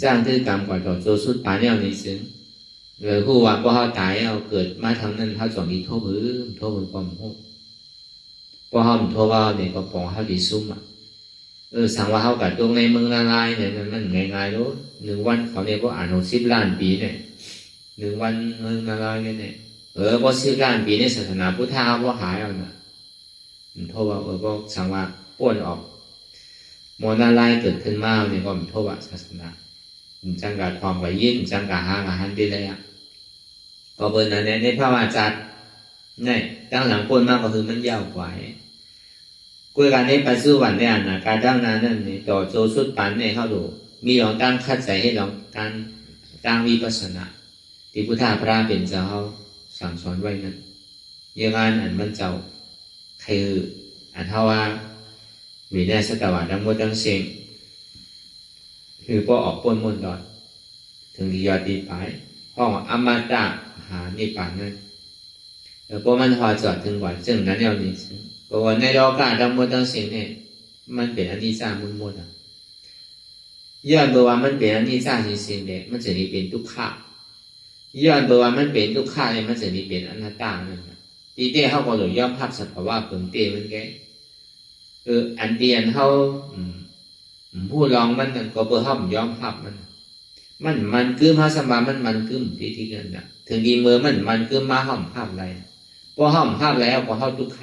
Speaker 1: จ้างทื่อกรรมก่อนต่อโจสุดป่าเนี่ยในซึ้งเลยผู้ว่าพอเขาตายเอาเกิดมาทางนั้นเขาจอมดีทบมือความโหพอเขาทบว่าเนี่ยก็ปองเขาดีซุ่มสั่งว่าเขากัดตรงในเมืองละลายเนี่ยมันง่ายๆรู้1 วันเขาเนี่ยก็อ่าน60 ล้านปีเนี่ย1 วันเมืองละลายเนี่ยพอ10 ล้านปีในศาสนาพุทธะเขาหายเอานะโทษว่าก็สั่งว่าป้วนออกโมนาไลเกิดขึ้นมาเนี่ยก็มีโทษว่าศาสนาจังกาทองไว้ยิ้มจังกาหางอาหารได้เลยก็เบอร์นั้นในพระวาจาเนี่ยตั้งหลังป้วนมากก็คือมันยาวกว่ากุยการในปัจจุบันเนี่ยนะการตั้งนั้นนั่นนี่ต่อโจสุดปันเนี่ยเขาดูมีลองตั้งคัดใจให้ลองการตั้งวิปัสสนาที่พุทธาพระเป็นเจ้าเขา
Speaker 4: สั่งสอนไว้นั้นยังอันมันเจ้าคืออันเท่าว่ามีแน่สตวรรค์ทั้งหมดทั้งสิ้นคือพอออกป้นมนดอดถึงยอดดีไปห้องอมตะหานิพพานนั้นแล้วพอมันพอจอดถึงวันซึ่งนั้นแล้วนี่เพราะว่าในโลกาทั้งหมดทั้งสิ้นเนี่ยมันเป็นอนิจจามุนมนย้อนบอกว่ามันเป็นอนิจจาสิ้นๆเนี่ยมันจะนี่เป็นทุกข์ย้อนบอกว่ามันเป็นทุกข์เนี่ยมันจะนี่เป็นอนัตตานั่นทีเดียวเขาก็เลยยอมรับสภาวะเพิ่งเตมันแกอันเดียนเขาผู้ลองมันก็เพื่อเขายอมรับมันคือมาสมามันคือที่นั่นนะถึงดีเมื่อมันคือมาห้อมภาพอะไรพอห้อมภาพแล้วพอเขาทุกข์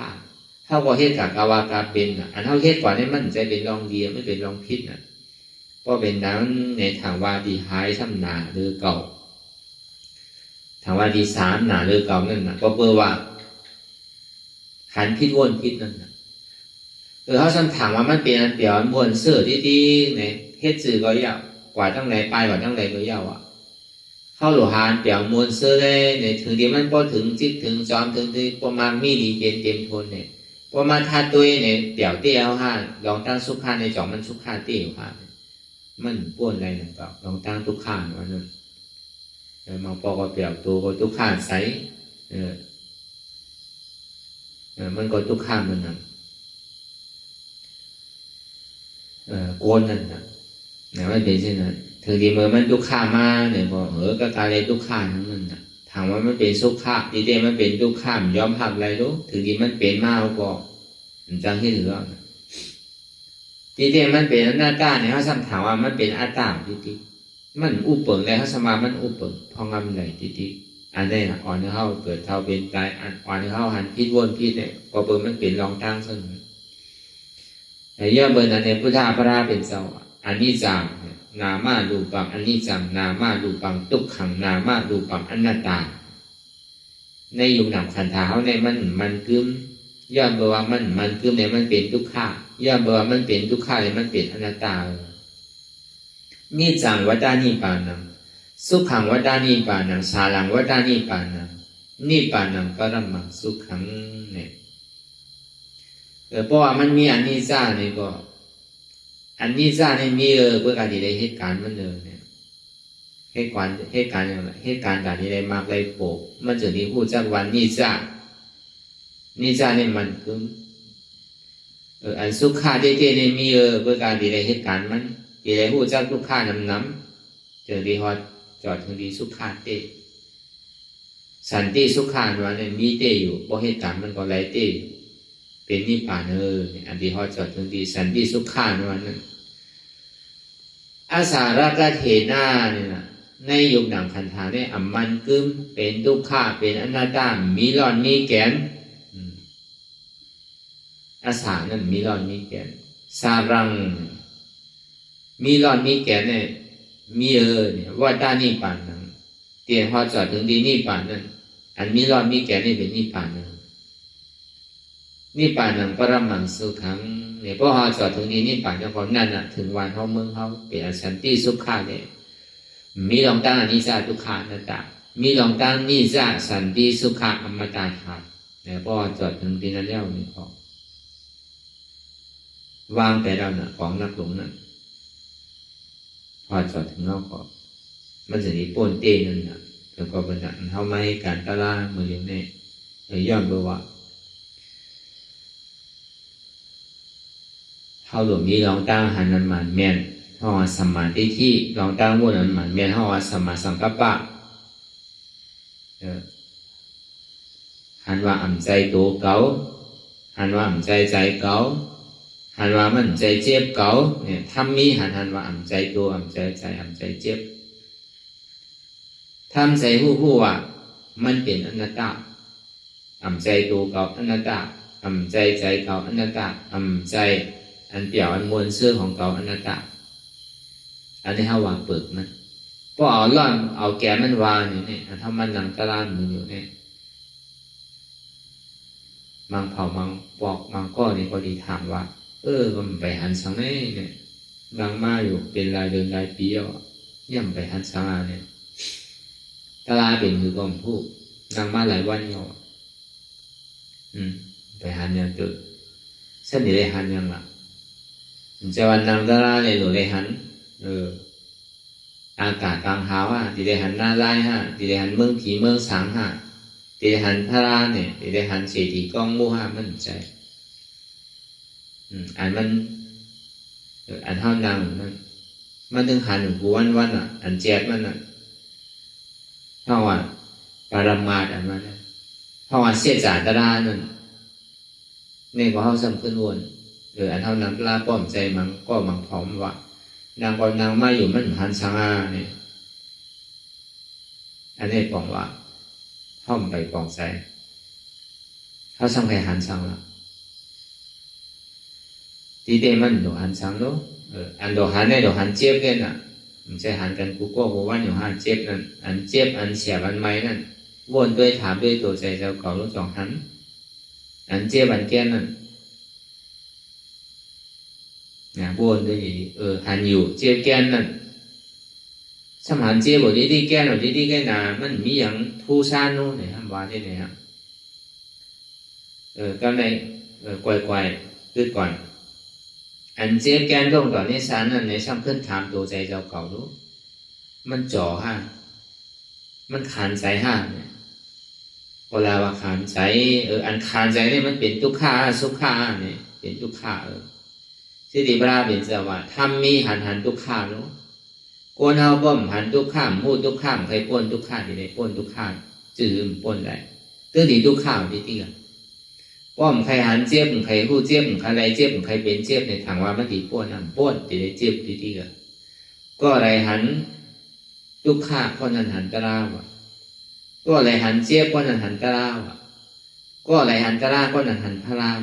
Speaker 4: เขาก็เฮ็ดกับกาวากาเป็นอันเขาเฮ็ดก่อนนี่มันใจเป็นรองดีไม่เป็นรองพิษนะเพราะเป็นนั้นในทางว่าดีหายซ้ำหนาหรือเก่าทางว่าดีสามหนาหรือเก่านั่นนะก็เพื่อว่าขันพิษวนพิษนั่นนะเขาสันถามว่ามันเป็นอันเดียวมวลเสื้อที่เนี่ยเฮ็ดสื่อก็ยาวกว่าตั้งไหนไปกว่าตั้งไหนก็ยาวเข้าหลวงหานเปียวมวลเสื้อได้เนี่ยถึงที่มันพอถึงจิตถึงจอมถึงที่ประมาณมีดีเต็มทนเนี่ยประมาณท่าตัวเนี่ยเปียวเตี้ยวห้าลองตั้งสุขาในจอมมันสุขาเตี้ยวห้ามันป้วนอะไรนั่นก็ลองตั้งทุกข้างวันนั้นมาพอก็เปียวตัวก็ทุกข้างใสมันก็ทุกข้างมันนั่นโกนนั่นนะมันเป็นเช่นนั้นถึงดีเมื่อมันทุกข้ามาเนี่ยพอก็กลายเป็นทุกข้าทั้งนั้นนะถามว่ามันเป็นสุขะดีเจมันเป็นทุกข้ามยอมหักอะไรรู้ถึงดีมันเป็นมาก็มันจังที่ถือว่าดีเจมันเป็นอนัตตาเนี่ยเขาสัมถามว่ามันเป็นอัตตาดีๆมันอุปเปิงเลยเขาสมามันอุปเปิงพองำเลยดีๆอันนี้อ่อนเข้าเกิดเท่าเป็นกายอ่อนเข้าหันพิษวนพิษเนี่ยพอเปิงมันเป็นรองตั้งซึ่งแต่ย่อเบอร์นั้นเนี่ยพุทธาพระเป็นเจ้าอันนี้จังนามาดูปังอันนี้จังนามาดูปังทุกขังนามาดูปังอนัตตาในยุคหนังขันธาเขาในมันกึมย่อเบอร์ว่ามันกึมเนี่ยมันเป็นทุกขาย่อเบอร์ว่ามันเป็นทุกขาเนี่ยมันเป็นอนัตตานี่จังวัฏานิปานังสุขังวัฏานิปานังสารังวัฏานิปานังนิปานังปรมังสุขังเนี่ยเพราะว่ามันมีอันนี้ซ่าเนี่ยก็อันนี้ซ่าเนี่ยมีเพื่อการที่ได้เหตุการณ์มันเนี่ยเหตุการณ์อย่างไรเหตุการณ์การที่ได้มากได้โปกมันจะมีผู้จักวันนี่ซ่าเนี่ยมันคืออันสุขาเจเนี่ยมีเพื่อการที่ได้เหตุการณ์มันที่ได้ผู้จักทุกข้านำเจอดีฮอดจอดถึงดีสุขาเตสันติสุขาวันเนี่ยมีเตอยู่เพราะเหตุการณ์มันก็ไหลเตเป็นนิพพานอันที่ฮอดจอดถึงดีสันติสุขาวันนั้นอาสารกเถนาเนี่ยนะในยุคหนังคันธาเนี่ยมันกึมเป็นทุกขาเป็นอนัตตามีร่อนมีแกนอาสานั่นมีร่อนมีแกนสารังมีร่อนมีแกนเนี่ยมีเนี่ยว่าด้านนิพพานนั้นเตียนฮอดจอดถึงดีนิพพานนั้นอันมีร่อนมีแกนนี่เป็นนิพพานนั้นนิพพานังปรมังสุขังเนี่ยพอเขาจอดถึงนี้นิพพานเจ้าของนั่นน่ะถึงวันเขาเมืองเขาเป็นสันติสุขาเนี่ยมีลองตั้งอนิจจาทุกขานัตตามีลองตั้งนิจจาสันติสุขาอมตะธรรมเนี่ยพอจอดถึงที่นั้นแล้วนี่พอวางแต่เราน่ะของนักหลงนั่นพอจอดถึงเราก็มันจะมีปนเต้นั่นน่ะแล้วก็เป็นอันเขาไม่ให้การตะล่ามืออย่างนี้ย้อนไปว่าเขาหลวงนี้ลองตั้งหันนันมันแม่นเขาว่าสมาธิที่ลองตั้งมุ่นนันมันแม่นเขาว่าสมาสังกัปปะหันว่าอ่ำใจตัวเก่าหันว่าอ่ำใจใจเก่าหันว่ามันใจเจ็บเก่าเนี่ยทำมีหันว่าอ่ำใจตัวอ่ำใจใจอ่ำใจเจ็บทำใจผู้ว่ามันเป็นอนัตตาอ่ำใจตัวเก่าอนัตตาอ่ำใจใจเก่าอนัตตาอ่ำใจอันเปี่ยวอันมวลเสื้อของเก่าอนัตตาอันนี้เขาวางเปิดมันพอเอาล่อนเอาแกมันวางอยู่เนี่ยถ้ามันนั่งตะล่านมืออยู่เนี่ยมังเผามังปอกมังก้อนี่ก็ดีถามว่ามันไปหันสังเนี่ยดังมาอยู่เป็นรายเดือนรายปีย่ำไปหันสังเนี่ยตะลาเป็นมือกองผู้ นั่งมาหลายวันอยู่ไปหันยังจุดเส้นนี้เลยหันยังล่ะจะวันนั่งตาลาเลยหนูเลยหันอากาศกลางหาวที่ได้หันหน้าไล่ที่ได้หันเมืองผีเมืองสังที่ได้หันพระราเนี่ยที่ได้หันเศรษฐีกองมูมันใจอันมันอันเท่านังมันถึงหันกูวันอันแจกมันเท่าว่าปรมาดอันมันเท่าว่าเสียจาตรานั่นนี่ก็เขาสำคัญวนอันเท่านั้นลาป้อมใจมันก็มังพร้อมว่านางก่อนนางมาอยู่มันหันสังอาเนี่ยอันนี้ปองว่าห้อมไปปองใจเขาสังไปหันสังละทีเดียมันโดหันสังเนาะอันโดหันเนี่ยโดหันเจ็บเนี่ยน่ะมันใช่หันกันกูก็บอกว่าอยู่หันเจ็บนั่นอันเจ็บอันเสียบอันไม่นั่นวนด้วยถามด้วยตัวใจเจ้าเก่ารู้จักหันอันเจ็บอันแก่นั่นวนด้วยหันอยู่เจ็บแก่นั่นสมหันเจ็บบอกดีแก่หน่อยดีแก่หนามันมีอย่างทูซานนู้นเนี่ยทำว่าที่ไหนฮะก็ในไกวๆคือก่อนอันเจ็บแก่ตรงต่อในสารนั่นในซ้ำขึ้นถามตัวใจเจ้าเก่ารู้มันจ่อมันขานใจเนี่ยเวลาว่าขานใจอันขานใจนี่มันเป็นทุกขาสุขาเนี่ยเป็นทุกขาสิริบราเป็นสวัสดิ์ทำมีหันทุกขาเนาะโกนเฮาป้อมหันทุกข้ามมูดทุกข้ามใครป้นทุกข้ามที่ไหนป้นทุกข้ามจืมป้นได้ตื้อดีทุกข้ามที่ตีกันป้อมใครหันเจี๊ยบใครหู้เจี๊ยบใครอะไรเจี๊ยบใครเป็นเจี๊ยบในทางว่ามันตีป้นป้นที่ไหนเจี๊ยบที่ตีกันก็อะไรหันทุกข้าก็นั้นหันตะลาวก็อะไรหันเจี๊ยบก็นั้นหันตะลาวก็อะไรหันตะลาก็นั้นหันพระลาว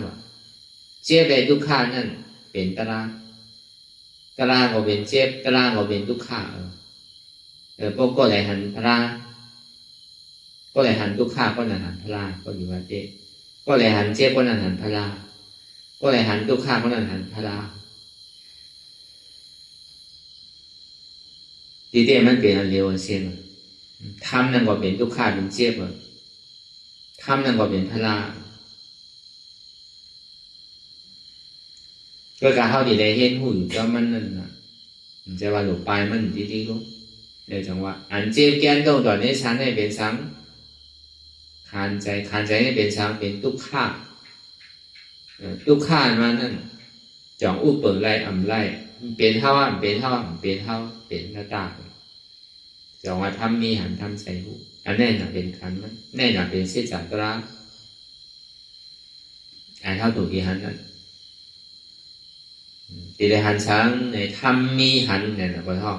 Speaker 4: เจี๊ยบใดทุกข้านั่นเป็นตะลาตราก็เป็นเจ็บตราก็เป็นทุกขาพวกก็ไหลหันพระก็ไหลหันทุกขาก็นั่นหันพระก็อยู่ว่าเจ็บก็ไหลหันเจ็บก็นั่นหันพระก็ไหลหันทุกขาก็นั่นหันพระทีเดียมันเป็นอันเร็วอันเสียงทำนั่นก็เป็นทุกขาเป็นเจ็บทำนั่นก็เป็นพระก็การเข้าดีได้เห็นหุ่นก็มันนั่นนะมันจะว่าหลุดไปมันดีๆรู้เดี๋ยวจังว่าอันเจ็บแก้นตรงต่อนี้ชั้นให้เป็นชั้นขานใจให้เป็นชั้นเป็นทุกข้ามานั่นจ่องอุปเปิดไล่อ่ำไล่เป็นเท่าเป็นหน้าตาจ่องว่าทำมีหันทำใจหูอันแน่น่ะเป็นขันมันแน่น่ะเป็นเสียจัตราอันเท่าถูกที่หันนั่นทีเดียหันช้างในทำมีหันเนี่ยนะพ่อท่อง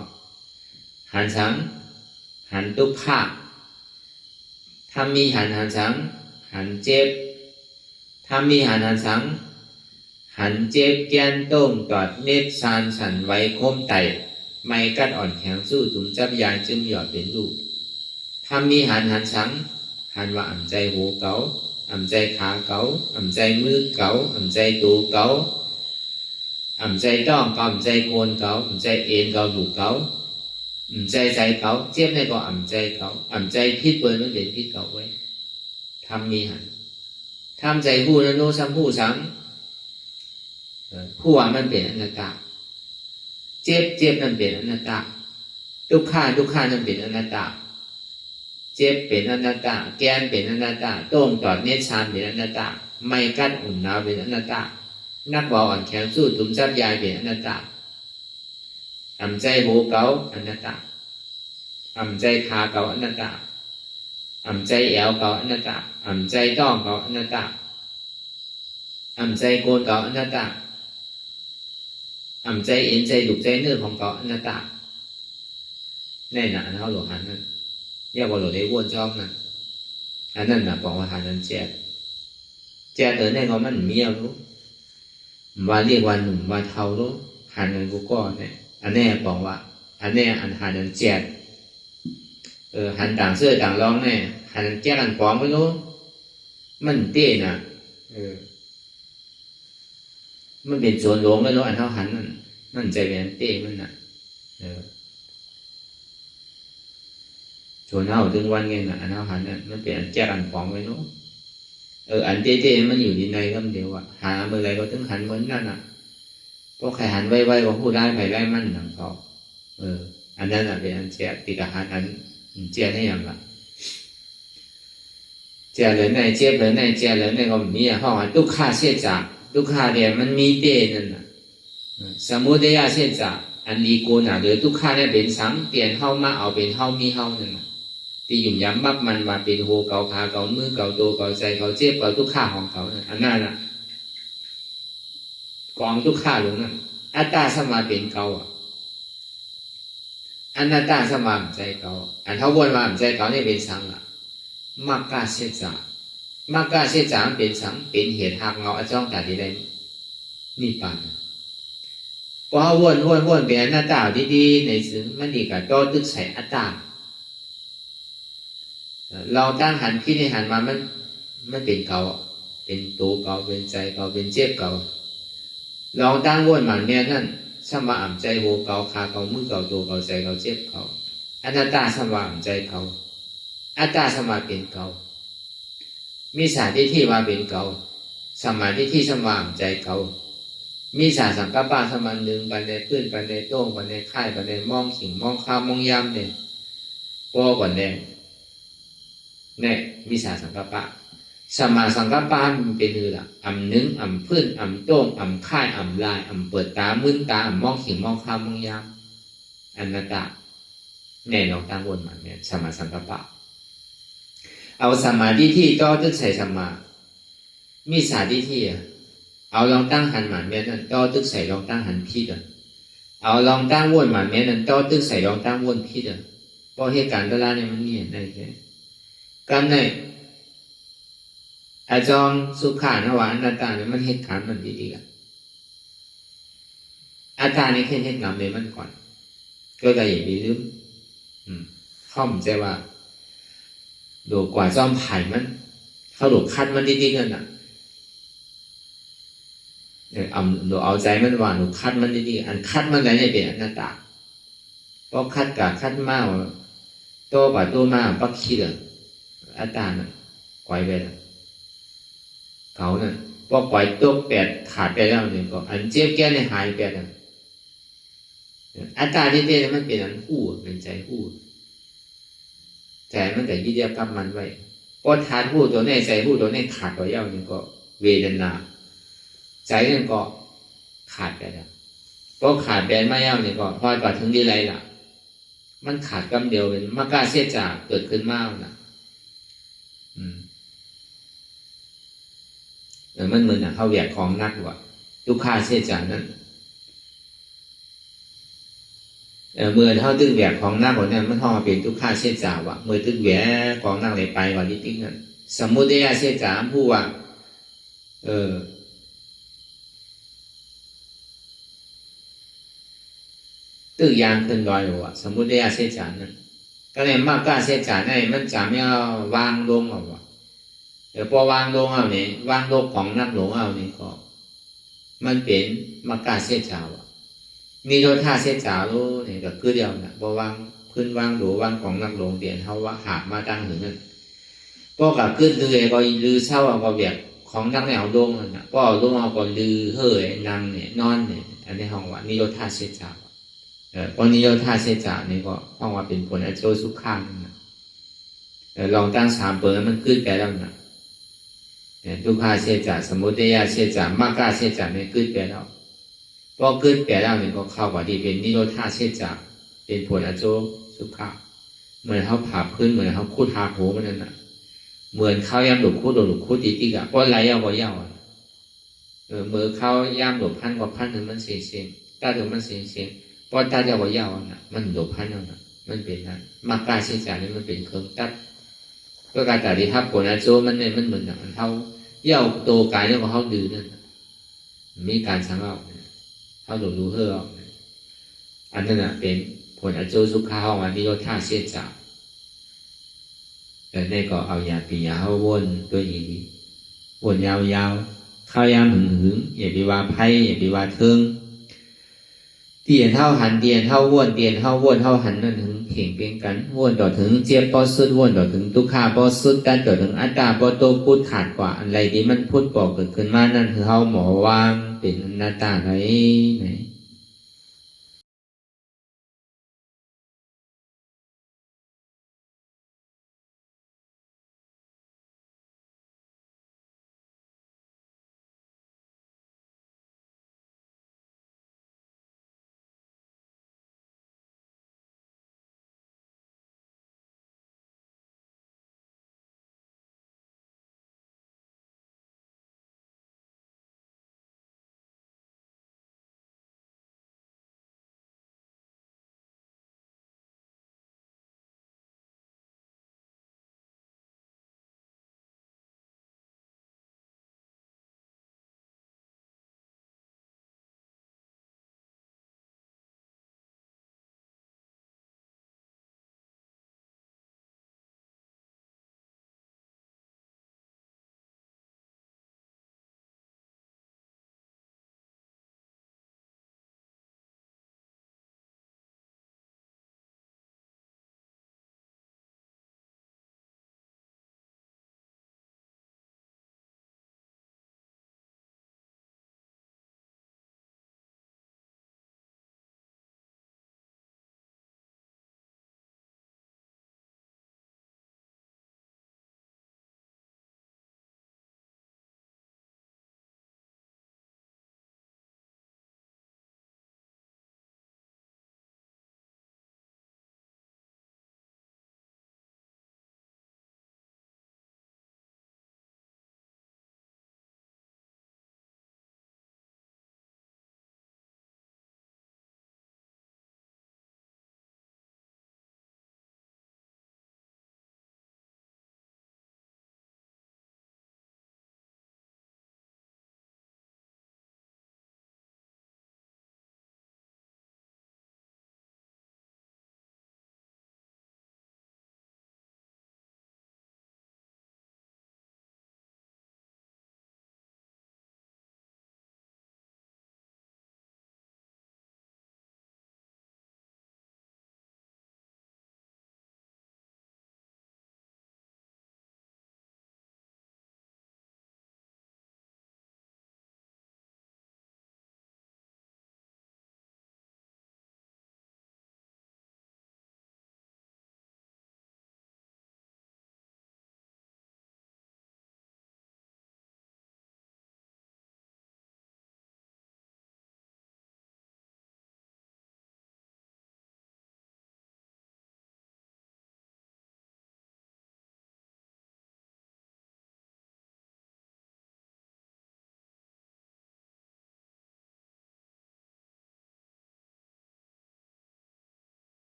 Speaker 4: หันช้างหันทุกข้าทำมีหันช้างหันเจ็บทำมีหันช้างหันเจ็บแกนต้มตอดเน็บซานสันไว้โคมไตไม่กัดอ่อนแข็งสู้ถุงจับยางจึงหยอดเป็นลูกทำมีหันช้างหันว่าอ่ำใจหูเก๋าอ่ำใจขาเก๋าอ่ำใจมือเก๋าอ่ำใจตูเก๋าอ่ำใจต้องเก่าอ่ำใจโคนเก่าอ่ำใจเอ็นเก่าดูเก่าอ่ำใจเก่าเจ็บในก็อ่ำใจเก่าอ่ำใจพิษเปิดมันเป็นพิษเก่าไว้ทำมีหันทำใจผู้นั้นโน้ซ้ำผู้ซ้ำผู้ว่ามันเป็นอนัตตาเจ็บนั่นเป็นอนัตตาทุกข้านั่นเป็นอนัตตาเจ็บเป็นอนัตตาแกนเป็นอนัตตาโต้งตอดเนชานเป็นอนัตตาไม่กัดอุ่นหนาวเป็นอนัตตานักบอลอ่อนแข็งสู้ถุงจับยายเป็นอนัตตาอ่ำใจหูเก่าอนัตตาอ่ำใจขาเก่าอนัตตาอ่ำใจแอวเก่าอนัตตาอ่ำใจต้องเก่าอนัตตาอ่ำใจโกนเก่าอนัตตาอ่ำใจเอ็นใจดุใจเนื้อของเก่าอนัตตาแน่นอนเขาหลวงหันนั่นเรียกว่าหลวงได้วนชอบนั่นอันนั้นน่ะบอกว่าหันนั้นแจกเดินได้ก็มันเมียวรู้ว่าเรียกว่าหนุ่มว่าเทารู้หันเงินกูก็เนี่ยอันนี้บอกว่าอันนี้อันหันเงินแจกหันต่างเสื้อต่างรองเนี่ยหันแจกอันปลอมไม่รู้มันเตี้ยน่ะมันเป็นส่วนหลวงไม่รู้อันเท่าหันมันใจเป็นเตี้ยมันน่ะ ชวนเอาถึงวันไงน่ะอันเอาหันน่ะมันเป็นอันแจกอันของไว้เนาะอันเต้ๆมันอยู่ในในคำเดียวอ่ะหาเมื่อไรก็ถึงหันเหมือนนั่นอ่ะเพราะใครหันไวๆก็พูดได้ไปได้มั่นหนังเขาอันนั้นอ่ะเป็นอันแจกติดกับหันอันแจกได้อย่างละแจกเลยในเจ็บเลยในแจกเลยในก็มีอ่ะห้องทุกข้าเสียจากทุกข้าเนี่ยมันมีเต้นั่นน่ะสมุทัยเสียจากอันอีโกน่ะหรือทุกข้าเนี่ยเป็นสังเปลี่ยนเฮามาเอาเป็นเฮามีเฮานั่นน่ะที่ยุ่มย้ำบักมันมาเป็นโหเกาขาเกามือเกาตัวเกาใจเกาเจ็บเกาทุกข้าของเขาอันนั้นน่ะกองทุกข้าลงนั่นอัตตาสมาเป็นเกาอนัตตาสมาใจเกาอันเท่าวนมาใจเกาเนี่ยเป็นสังอ่ะมากกาเสียจากมากกาเสียจากเป็นสังเป็นเหตุหักเงาอจ้องแต่ที่ใดนี่ปานพอวนเป็นอนัตตาดีๆในซึ่งมันดีกับก็ตึกใส่อัตตาเราตั้งหันพี่ในหันมามันเป็นเก่าเป็นตัวเก่าเป็นใจเก่าเป็นเจ็บเก่าลองตั้งวนหมันเนี่ยนั่นสมาอ่ำใจโหเก่าขาเก่ามือเก่าตัวเก่าใจเก่าเจ็บเก่าอนัตตาสมาอ่ำใจเก่าอัตตาสมาเป็นเก่ามีสาธิที่มาเป็นเก่าสมาธิที่สมาอ่ำใจเก่ามีสาสังกัปปะสมาหนึ่งปันในพื้นปันในโต้งปันในค่ายปันในมองขิงมองข้าวมองยำเนี่ยพอก่อนเนี่ยมีสาสังกัปปะสมาสังกัปปะมันเป็นคือละอ่ำหนึ่งอ่ำพื้นอ่ำโต้งอ่ำค่ายอ่ำลายอ่ำเปิดตามึนตาอ่ำมองขิงมองข้าวมองยำอนัตตาแน่นอนตั้งวนมาเนี่ยสมาสังกัปปะเอาสมาธิที่ต่อตึกใส่สมามีสาธิที่เอาลองตั้งหันหมันแม่นั่นต่อตึกใส่ลองตั้งหันพิษเอาลองตั้งวนหมันแม่นั่นต่อตึกใส่ลองตั้งวนพิษเพราะเหตุการณ์ตลาดเนี่ยมันนี่ได้แค่กันในอาจองสุขานะว่าอนัตตาเนี่ยมันเหตุการณ์มันดีๆกันอัตตานี่แค่เหตุการณ์เลยมันก่อนก็ได้อย่างนี้ลืมข้อมใจว่าดูกว่าจอมไผ่มันเข้าดูคัดมันดีๆกันน่ะเอาใจมันว่าหนูคัดมันดีๆอันคัดมันอะไรเนี่ยเป็นอนัตตาเพราะคัดกับคัดมาโตป่าโตมาปักขี้เลยอัตตาน่ะปล่อยไปแล้วเขาน่ะพอปล่อยตัวแปดขาดไปแล้วเนี่ยก็อันเจ็บแก่เนี่ยหายไปแล้วอัตตาที่เต้มันเป็นอันคู่เป็นใจคู่ใจมันแต่ยึดยับกับมันไว้พอฐานคู่ตัวนี้ใจคู่ตัวนี้ขาดไปแล้วเนี่ยก็เวทนาใจนั่นก็ขาดไปแล้วพอขาดไปไม่แล้วเนี่ยก็พอถึงที่ไรล่ะมันขาดกำเดียวเป็นมากาเสียจากเกิดขึ้นมากนะมันเหมือนเขาแหวกของนักว่ะทุกข้าเสียจากนั้นเมื่อเขาตึงแหวกของนักกว่านั้นมันห่อเป็นทุกข้าเสียจากว่ะเมื่อตึงแหวกของนักเลยไปกว่านี้ติ๊กนั้นสมุทัยเสียจากผู้ว่าตึกยางขึ้นลอยว่ะสมุทัยเสียจากนั้นก็เลยมากกาเสียจากนั้นมันจะไม่เอาวางลงหรอกว่ะพอวางลงเอาเนี่ยวางโลกของนักหลงเอานี่ก็มันเป็นมากาเสียจากว่ะมีโดยท่าเสียจากรู้เนี่ยก็คือเดียวนะพอวางขึ้นวางหลวงของนักหลงเดียนเขาว่าหามาตั้งถึงนั่นพอกับขึ้นลือก็ลือเศร้าก็เบียดของนักแนวลงนะพอลงเอาก็ลือเฮ่ยนางเนี่ยนอนเนี่ยอันนี้ห้องว่านิโรธาเสียจากพอนิโรธาเสียจากนี่ก็ห้องว่าเป็นผลอโจสุขังนะลองตั้งสามเปิดมันขึ้นไปแล้วนะทุกข้าเสียจากสมุทัยเสียจากมากกาเสียจากเนี่ยขึ้นไปแล้วพอขึ้นไปแล้วเนี่ยก็เข้ากับที่เป็นนิโรธาเสียจากเป็นผลอโจสุขังเหมือนเขาผ่าพื้นเหมือนเขาคูดหาโหมันนั่นน่ะเหมือนเขาย่ำหลุดคูดหลุดคูดติดๆอ่ะเพราะไรเอาไว้ยาวเมื่อเขาย่ำหลุดพันกว่าพันถึงมันเสียงตาถึงมันเสียงเพราะตาจะไว้ยาวน่ะมันหลุดพันนั่นน่ะมันเป็นนั้นมากกาเสียจากนี่มันเป็นเครื่องตัดก็การตัดที่ทับผลอโจมันเนี่ยมันเหมือนอย่างเขาเย่าโตกายเนี่ยเขาดื้อนั่นมีการสังเอาเขาหลุดรู้เฮ่ออันนั้นน่ะเป็นผลอโจสุขาห้องอันนี้ก็ท่าเสียจากแต่นี่ก็เอายาปียาเขาวนตัวนี้ดีวนยาวๆข้าวยามหึงอย่าไปว่าไพ่อย่าไปว่าเทิง tiền thao hẳn tiền thao vuông thao hẳn làถึงเข่งเป็นกันวุ้นต่อถึงเจียบปอสุดวุ้นต่อถึงทุกขาปอสุดกันต่อถึงอัตตาปอโตพูดขาดกว่าอะไรที่มันพูดก่อเกิดขึ้นมานั่นคือเฮาหมอวางเป็นอนัตตาไรไหน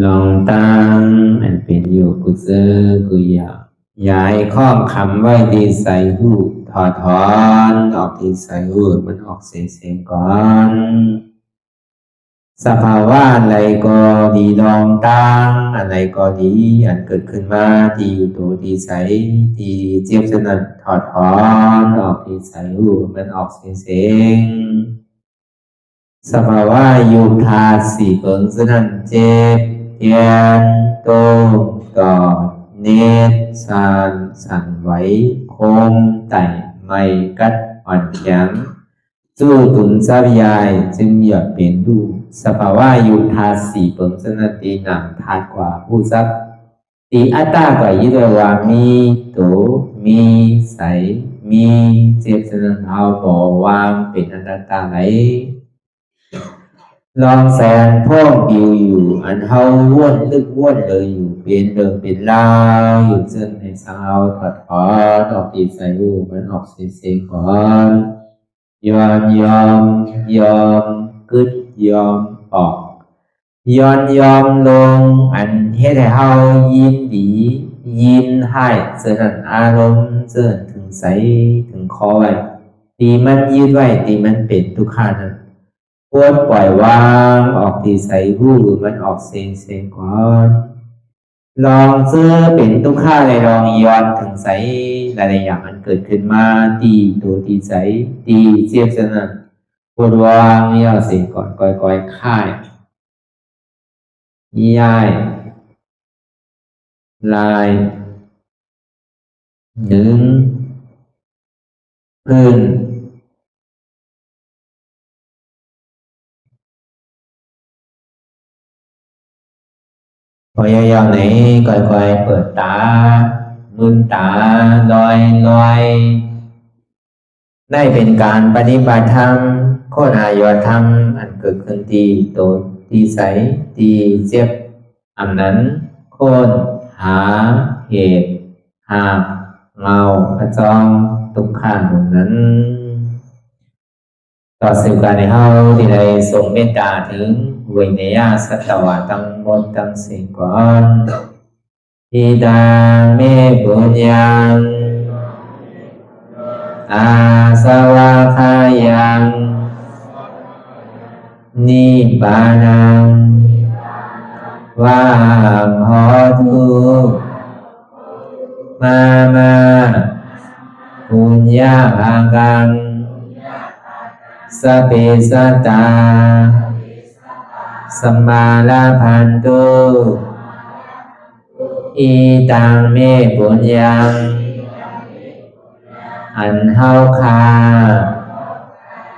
Speaker 1: ลองตั้งอันเป็นอยู่กุเซอกุยาย้ายข้องคำไว้ที่ใส่หูถอดถอนออกที่ใส่หูมันออกเสียงก่อนสภาวะอะไรก็ดีลองตั้งอะไรก็ดีอันเกิดขึ้นมาที่อยู่ตัวที่ใส่ที่เจี๊ยบสนั่นถอดถอนออกที่ใส่หูมันออกเสียงสภาวะยุทธาสีเปิงสนั่นเจ็บเทียนโตกอดเนตสั่นไหวโคมไต่ไม่กัดอ่อนแข็งสู้ตุนทรัพยายจึงอยากเป็นดูสภาวะยุทธาสีเปิงสนั่นตีหนังทาดกว่าผู้ทรัพย์ตีอัตตากว่ายึดว่ามีโตมีใสมีเจ็บสนั่นเอาบ่วางเป็นอนัตตาไหลลองแสนพ่องปิวอยู่อันเฮาว่นลึกว่นเลยอยู่เป็นเดิมเป็นลาวอยู่ซึ่งในสาวถอดถอนออกตีใส่หูมันออกเสียงก่อนยอมกึดยอมออกยอมลงอันเฮ็ดให้เฮายินดียินให้เสื่อมอารมณ์เสื่อมถึงใสถึงคอไว้ตีมันยืดไว้ตีมันเป็นทุกขานั้นควรปล่อยวางออกที่ใส่หูมันออกเสียงก่อนลองเสื้อเป็นทุกข้าเลยลองย้อนถึงใสหลายๆอย่างมันเกิดขึ้นมาตีตัวตีใสตีเจียบสนั่นควรวางย่อเสียงก่อนก่อยค่ายย้ายลายหนึ่งพื้นพยายามไหนก่อยเปิดตามืนตาลอยได้เป็นการปฏิบัติธรรมโคตรอายธรรมอันเกิดขึ้นที่โตที่ใสที่เจ็บอันนั้นโคนหาเหตุหาเงาพระจองทุกขันนั้นต่อสิ่งการในเฮาที่ได้ส่งเมตตาถึงวิเนยสัตวะทั้งหมดทั้งสิ้นก่อนอิดาเมปุญญังอาสวะคายังนิบานังวาหอตุมาปุญญาภากังสเปสัตตาสัมมาลาภันตุอีตังเมปุญญังอันเฮาคา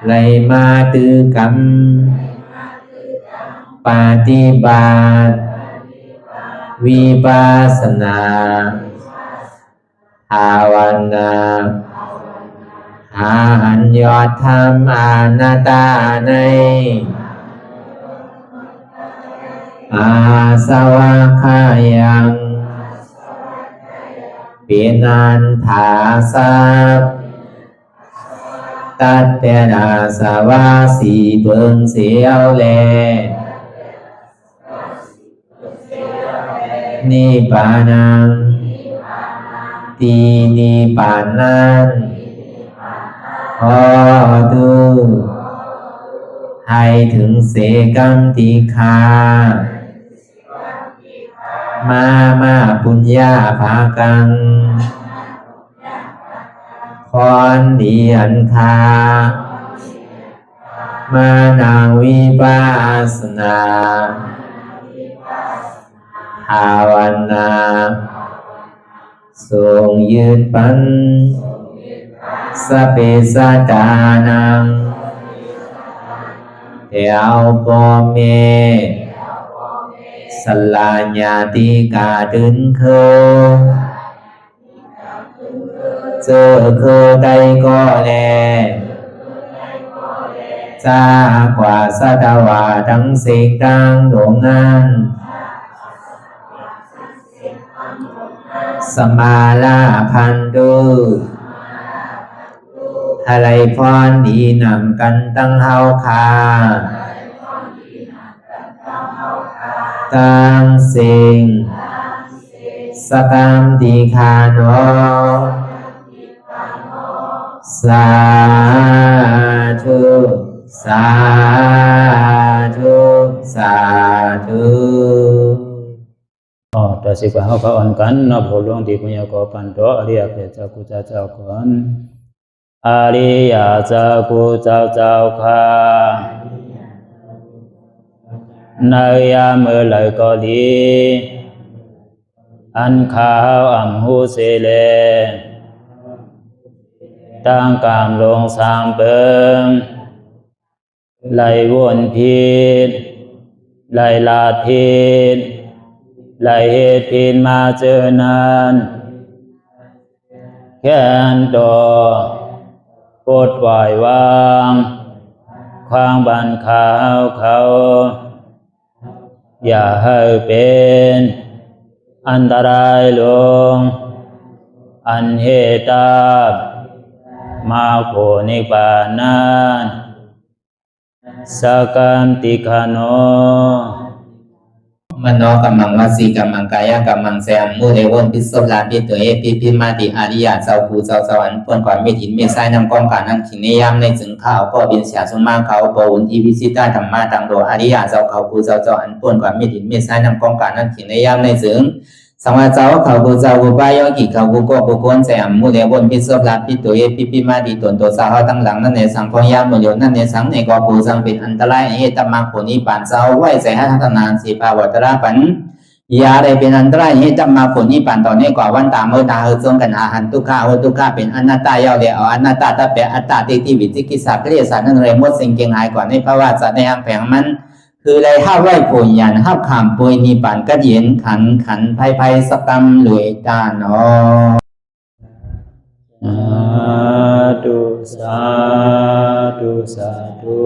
Speaker 1: ไลมาตือกรรมปฏิบัติวิปัสสนาภาวนาหาอันยอดธรรมอนัตตาในอาสวะคายังเป็นอันถาสัพตัดเปนาสวะสีเปิงเสียวแลนิพพานังตีนิพพานังขอดูให้ถึงเสกัมติคามาปุญญาภากังพรดีอันคามานังวิปัสสนาภาวนาทรงยืนปันสเปสัตตานังเอวปอเมสลาญาติกาดึงเคเจอเคได้ก็แลจากว่าสัตวาทั้งสิ่งดังดวงนั้นสมาลาพันตุอะไรพรดีนำกันตั้งเฮาคา ตังสิงสกรรมติคาโนสาธุสาธุสาธุ
Speaker 2: ตัวสิบว่าเขาก็อ่อนกันนับหัวลงที่ปุญญาโกปันโตอริยเปเจ้ากูเจ้าก่อนอริยเจ้ากูเจ้าข้าในยามเมื่อไหร่ก็ดีอันข้าวอ่ำหูเสเลตั้งกามลงสามเปิงไหลวนพิษไหลลาดพิษไหลเหตุพิษมาเจอนานแค้นดอปดไหววางความบันขาวเขาอย่าให้เป็นอันตรายลงอันเหตุตามาโผนิปานันสกันติคโน
Speaker 1: มโนกัมมังวสีกัมมังกายกัมมังแสมมุเรวนพิศลาปิตัวเอพิมาติอาริยะเจ้าภูเจ้าสวรรค์พ้นความเมตินเมสายนำกองการนั่งขินนิยามในจึงข้าวก็บินเสียสมาเขาปวุนทีวิสิตาธรรมะตังโดอาริยะเจ้าเขาภูเจ้าสวรรค์พ้นความเมตินเมสายนำกองการนั่งขินนิยามในจึงสังวาเจ้าเขาภูเจ้าภูบายอกิเขาภูก็ภูกวนแสมมุเรวนพิศลาปิตัวเอพิมาติตนตัวสาวตั้งหลังนั่นในสังพยามโยนั่นในสังในกอภูสังเป็นอันตรายเหตุมรรคผลนิพพานเจ้าไหวใส่ให้ทัศนานสีภาวตระปันยาได้เป็นอันตรายให้จำมาผลนิพพานตอนนี้กว่าวันตามเมื่อตาเฮจงกันอาหันทุกข้าทุกข้าเป็นอนัตตาเยาเดียวอนัตตาตาเปอัตตาที่วิจิกิสาเกลียสานั่นเลยมดสิ่งเก่งหายกว่าในภาวะสัตว์ในอังแผงมันคือเลยห้าไหวผลยันห้าขามปุยนิพพานก็เย็นขันภัยสกรรมรวยตาเนาะ
Speaker 2: สาธุสาธุ